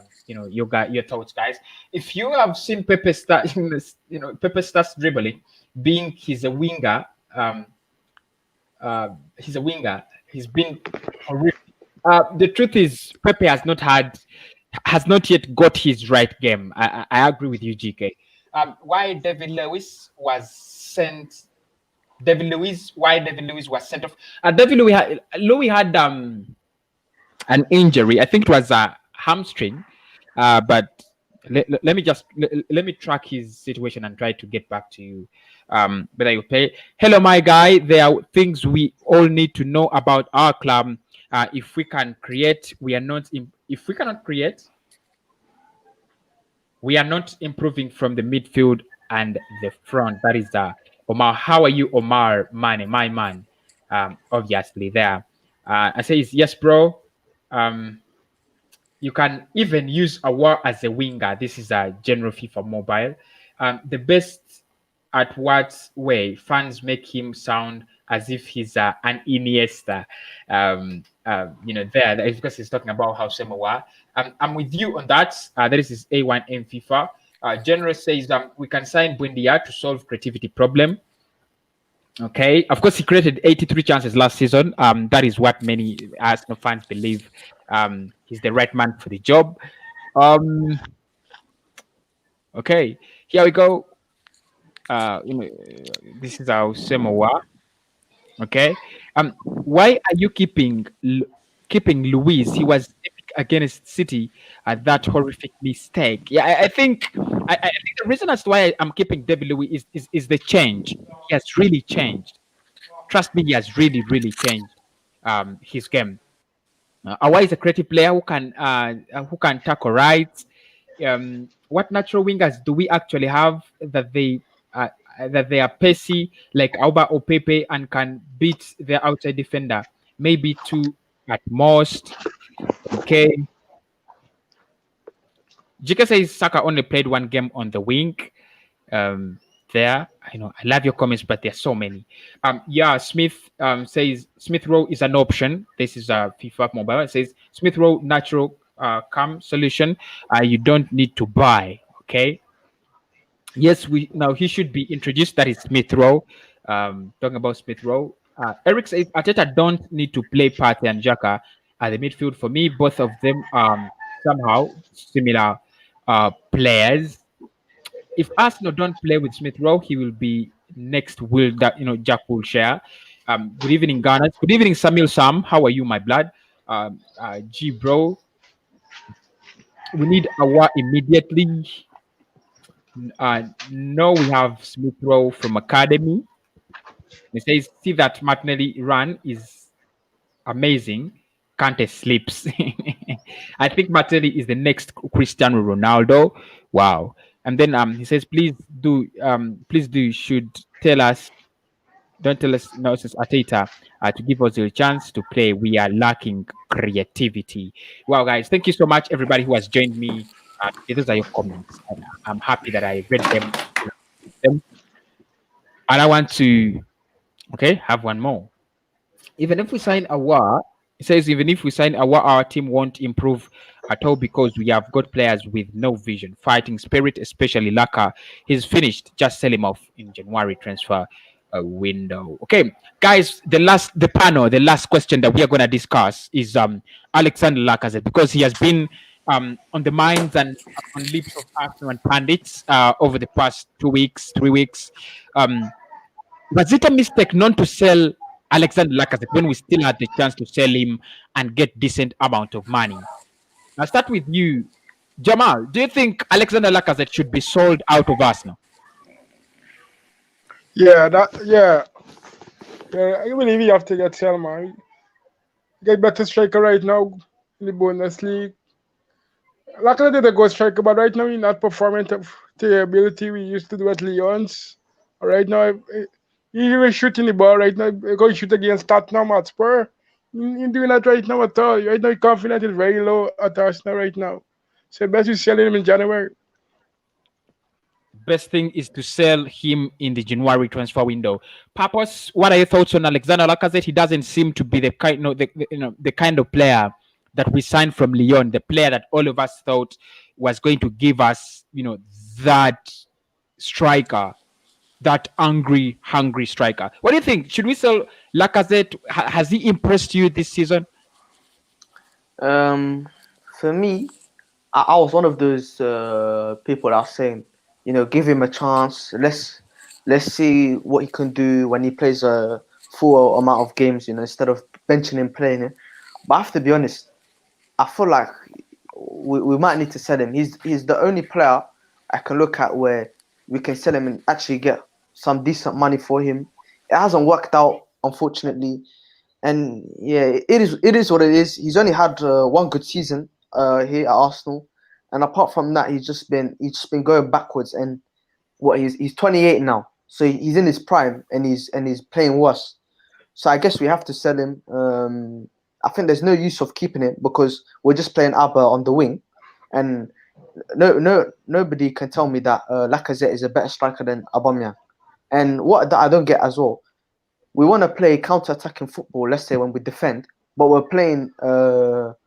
your thoughts, guys. If you have seen Pepe start, Pepe starts dribbling, being he's a winger. He's a winger. He's been horrific. The truth is, Pepe has not yet got his right game. I agree with you, GK. Why David Lewis was sent David Luiz, why David Luiz was sent off. David Louis had an injury. I think it was a hamstring, but let me just let me track his situation and try to get back to you. But I will pay. Hello, my guy. There are things we all need to know about our club. If we can create, we are not. If we cannot create, we are not improving from the midfield and the front. That is Omar. How are you, Omar? Mane, my man. Obviously there. I say yes, bro. You can even use Aouar as a winger. This is a general FIFA mobile. The best at what way fans make him sound as if he's an Iniesta. There is because he's talking about how Aouar. I'm with you on that. That is his A1M FIFA. General says we can sign Buendia to solve creativity problem. Okay, of course, he created 83 chances last season. That is what many Arsenal fans believe. He's the right man for the job. Okay, here we go. This is our Semowa. Okay. Why are you keeping Luis? He was epic against City at that horrific mistake. Yeah, I think the reason as to why I'm keeping David Luiz is the change. He has really changed. Trust me, he has really changed his game. Aouar is a creative player who can tackle right. What natural wingers do we actually have that they are pacey like Aouar or Pepe and can beat their outside defender? Maybe two at most. Okay. Jika says Saka only played one game on the wing. There, I know I love your comments, but there's so many. Smith says Smith Rowe is an option. This is a FIFA mobile. It says Smith Rowe natural calm solution. You don't need to buy. Okay. Yes, he should be introduced. That is Smith Rowe. Talking about Smith Rowe. Eric says Arteta don't need to play Partey and Xhaka at the midfield. For me, both of them somehow similar players. If Arsenal don't play with Smith Rowe, he will be next will that Jack will share. Good evening, Ghana. Good evening, Samuel Sam. How are you, my blood? G bro. We need Aouar immediately. No, we have Smith Rowe from Academy. He says, see that Martinelli run is amazing. Kante sleeps. I think Martinelli is the next Cristiano Ronaldo. Wow. And then he says, please do should tell us, don't tell us no, since Arteta to give us a chance to play. We are lacking creativity. Wow, guys, thank you so much, everybody who has joined me. Those are your comments. I'm happy that I read them. And I want to have one more. Even if we sign Aouar, it says even if we sign Aouar, our team won't improve at all because we have got players with no vision, fighting spirit, especially Laka. He's finished. Just sell him off in January transfer window. Okay, guys, the last question that we are going to discuss is Alexander Lacazette, because he has been on the minds and on lips of Arsenal and pundits over the past 2 weeks, 3 weeks. Was it a mistake not to sell Alexander Lacazette when we still had the chance to sell him and get decent amount of money? I'll start with you, Jamal. Do you think Alexander Lacazette should be sold out of Arsenal? Yeah, I believe you have to get sell, man. Get better striker right now in the Bundesliga. Lacazette did a good striker, but right now he's not performing to the ability we used to do at Lyons. Right now, he even shooting the ball right now. He's going to shoot against Tottenham Hotspur. He's doing that right now at all. Right now, his confidence is very low at Arsenal right now. So best we selling him in January. Best thing is to sell him in the January transfer window. Papos, what are your thoughts on Alexander Lacazette? He doesn't seem to be the kind of player that we signed from Lyon, the player that all of us thought was going to give us, that striker, that hungry striker. What do you think? Should we sell Lacazette? Has he impressed you this season? For me, I was one of those people that are saying, give him a chance. Let's Let's see what he can do when he plays a full amount of games, instead of benching him playing it. But I have to be honest, I feel like we might need to sell him. He's the only player I can look at where we can sell him and actually get some decent money for him. It hasn't worked out, unfortunately, and yeah, it is what it is. He's only had one good season here at Arsenal, and apart from that, he's just been going backwards. And he's 28 now, so he's in his prime, and he's playing worse. So I guess we have to sell him. I think there's no use of keeping it because we're just playing Abba on the wing, and nobody can tell me that Lacazette is a better striker than Aubameyang. And what that I don't get as well, we want to play counter-attacking football. Let's say when we defend, but we're playing Abba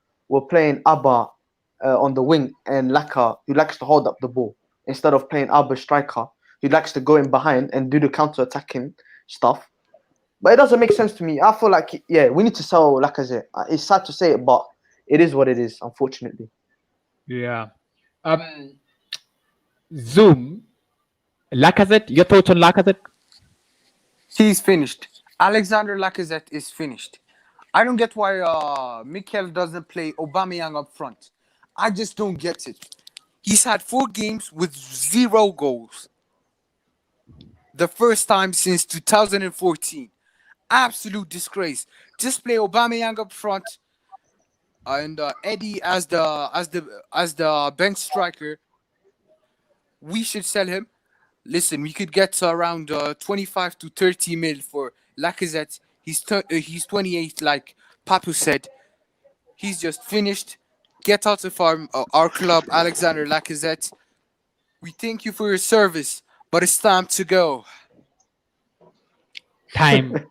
on the wing and Laka who likes to hold up the ball instead of playing Abba striker who likes to go in behind and do the counter-attacking stuff. But it doesn't make sense to me. I feel like, yeah, we need to sell Lacazette. It's sad to say it, but it is what it is, unfortunately. Yeah. Zoom. Lacazette. Your thoughts on Lacazette? He's finished. Alexander Lacazette is finished. I don't get why Mikel doesn't play Aubameyang up front. I just don't get it. He's had 4 games with 0 goals. The first time since 2014. Absolute disgrace. Just play Aubameyang up front and Eddie as the bench striker. We should sell him. Listen, we could get around 25 to 30 mil for Lacazette. He's 28, like Papu said. He's just finished. Get out of our club, Alexander Lacazette. We thank you for your service, but it's time to go. Time.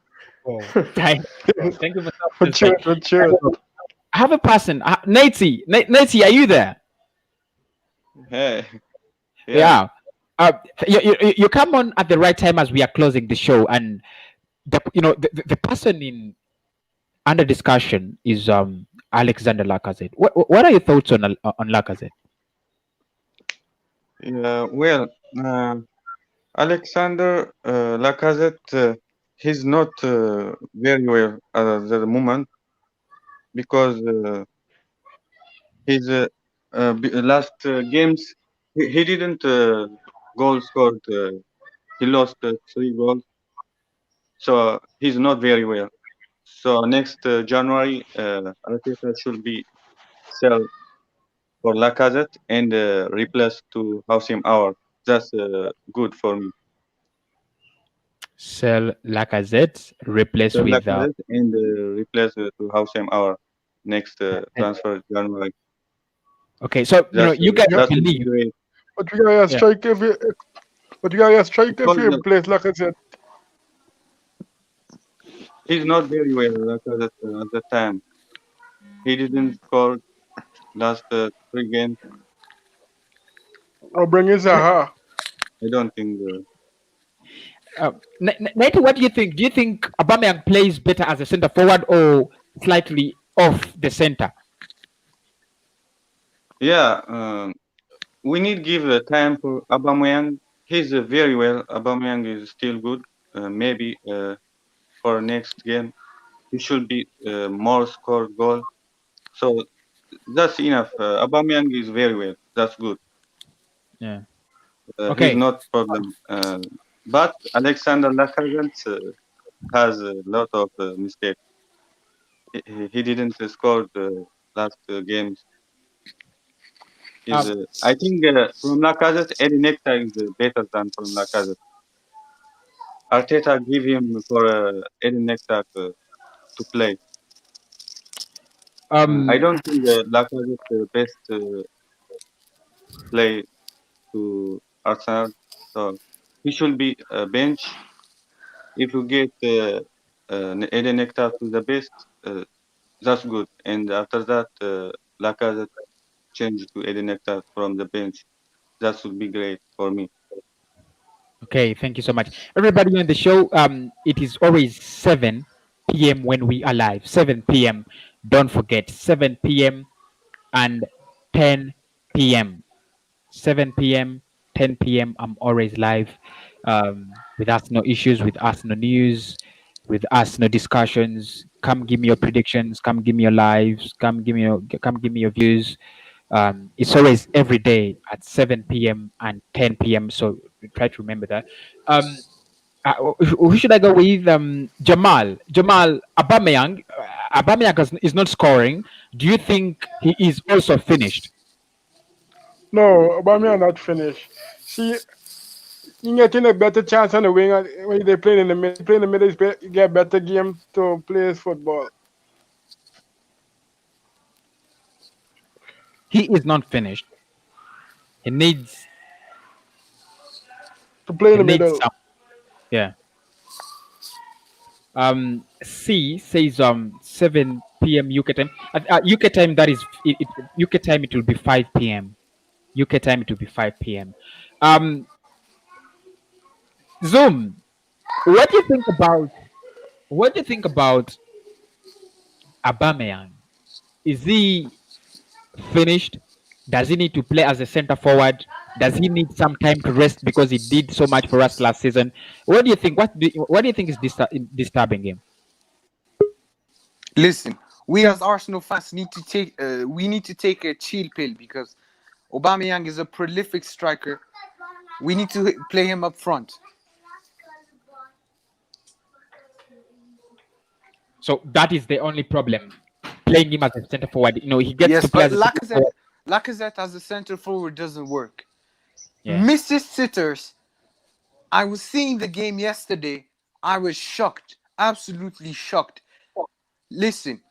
Time. Thank you for But sure, but sure. I have a person. Natey, are you there? Hey. Yeah. You come on at the right time as we are closing the show, and the person in under discussion is Alexander Lacazette. What are your thoughts on Lacazette? Yeah, well, Alexander Lacazette, he's not very well at the moment because his last games he didn't goal scored. He lost 3 goals, so he's not very well. So next January, Arteta should be sell for Lacazette and replace to Aouar. That's good for me. Sell Lacazette, replace Sell with Lacazette and replace to Aouar next transfer January. okay. So you guys that can would be leave. great. But you got a striker if you, Because, replace Lacazette. he's not very well Lacazette at the time. He didn't score last 3 games. Or bring in Zaha. I don't think. Natey, what do you think? Do you think Aubameyang plays better as a center forward or slightly off the center? Yeah, we need give time for Aubameyang. He's very well. Aubameyang is still good. Maybe for next game he should be more scored goal. So that's enough. Aubameyang is very well. That's good. Yeah. He's not problem. But Alexander Lacazette has a lot of mistakes. He didn't score the last games. I think from Lacazette, Eddie Nectar is better than from Lacazette. Arteta give him for Eddie Nectar to play. I don't think Lacazette the best play to Arsenal. So he should be bench. If you get Eddie Nectar to the best, that's good. And after that, Lacazette change to Eddie Nectar from the bench. That would be great for me. Okay, thank you so much, everybody on the show. It is always 7 p.m. when we are live. 7 p.m. Don't forget 7 p.m. and 10 p.m. 7 p.m., 10 p.m. I'm always live. with Arsenal issues, with Arsenal news, with Arsenal discussions. Come give me your predictions. Come give me your lives. Come give me your views. It's always every day at 7 p.m. and 10 p.m. So try to remember that. Who should I go with? Jamal. Jamal Aubameyang. Aubameyang is not scoring. Do you think he is also finished? No, Aubameyang not finished. See, you getting a better chance on the wing when they play in the middle. Play in the middle, you get a better game to play his football. He is not finished. He needs To play in the needs middle. some. Yeah. C says 7 p.m. UK time. UK time UK time it will be 5 p.m. UK time it will be 5 p.m. Zoom. What do you think about Aubameyang? Is he finished? Does he need to play as a center forward? Does he need some time to rest because he did so much for us last season? What do you think? What do you think is disturbing him? Listen, we as Arsenal fans need to take a chill pill because Aubameyang is a prolific striker. We need to play him up front. So that is the only problem. Playing him as a center forward, he gets to play but as a center forward. Lacazette as a center forward doesn't work. Yeah. Mrs. Sitters, I was seeing the game yesterday. I was shocked, absolutely shocked. Listen,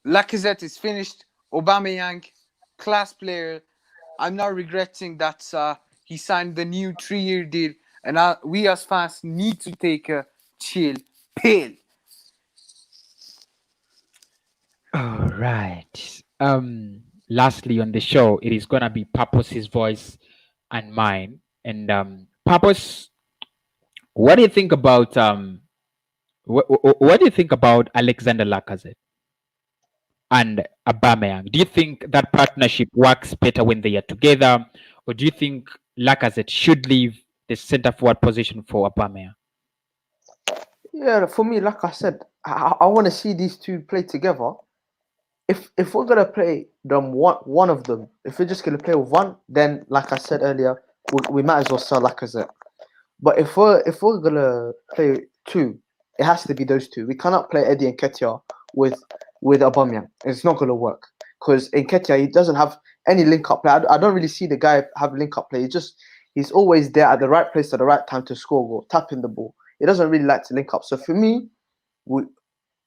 Lacazette is finished. Aubameyang, class player. I'm not regretting that he signed the new 3-year deal. And we as fans need to take a chill pill. All right. Lastly on the show, it is gonna be Purpose's voice and mine. And Purpose, what do you think about what do you think about Alexander Lacazette and Aubameyang? Do you think that partnership works better when they are together, or do you think Lacazette should leave the center forward position for Aubameyang? Yeah, for me, like I said, I want to see these two play together. If we're gonna play them one of them, if we're just gonna play with one, then like I said earlier, we might as well sell Lacazette. But if we're gonna play two, it has to be those two. We cannot play Eddie Nketiah with Aubameyang. It's not gonna work because Nketiah, he doesn't have any link up play. I don't really see the guy have link up play. He's always there at the right place at the right time to score a goal, tapping the ball. He doesn't really like to link up. So for me,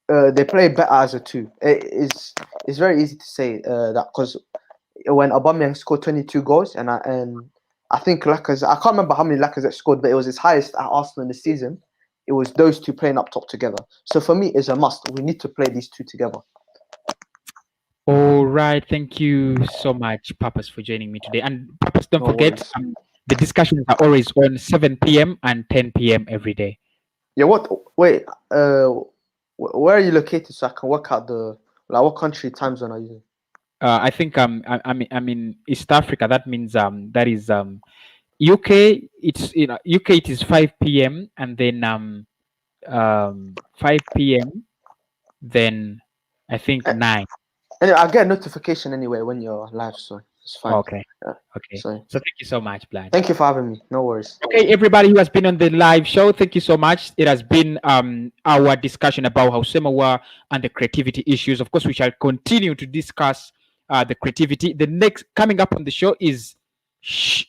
they play better as a two. It's very easy to say that because when Aubameyang scored 22 goals and I think Lacazette, I can't remember how many Lacazette scored, but it was his highest at Arsenal in the season. It was those two playing up top together. So for me, it's a must. We need to play these two together. All right. Thank you so much, Purpose, for joining me today. And Purpose, don't No forget, worries. the discussions are always on 7 p.m. and 10 p.m. every day. Yeah. Wait. Where are you located so I can work out what country time zone are you in? I think I'm in East Africa. That means that is UK. It's UK. It is 5 p.m. and then 5 p.m. Then I think 9. Anyway, I'll get a notification anyway when you're live, so it's fine. Okay. Yeah. Okay. So So thank you so much, Blind. thank you for having me. No worries. Okay, everybody who has been on the live show, thank you so much. It has been our discussion about Aouar and the creativity issues. Of course, we shall continue to discuss the creativity. The next coming up on the show is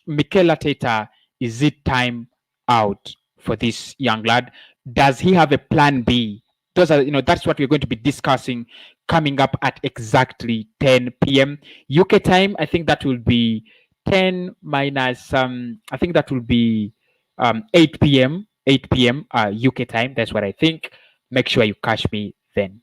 Mikel Arteta. Is it time out for this young lad? Does he have a plan B? Those are, that's what we're going to be discussing coming up at exactly 10 p.m. UK time. I think that will be 10 minus I think that will be 8 p.m. UK time. That's what I think. Make sure you catch me then.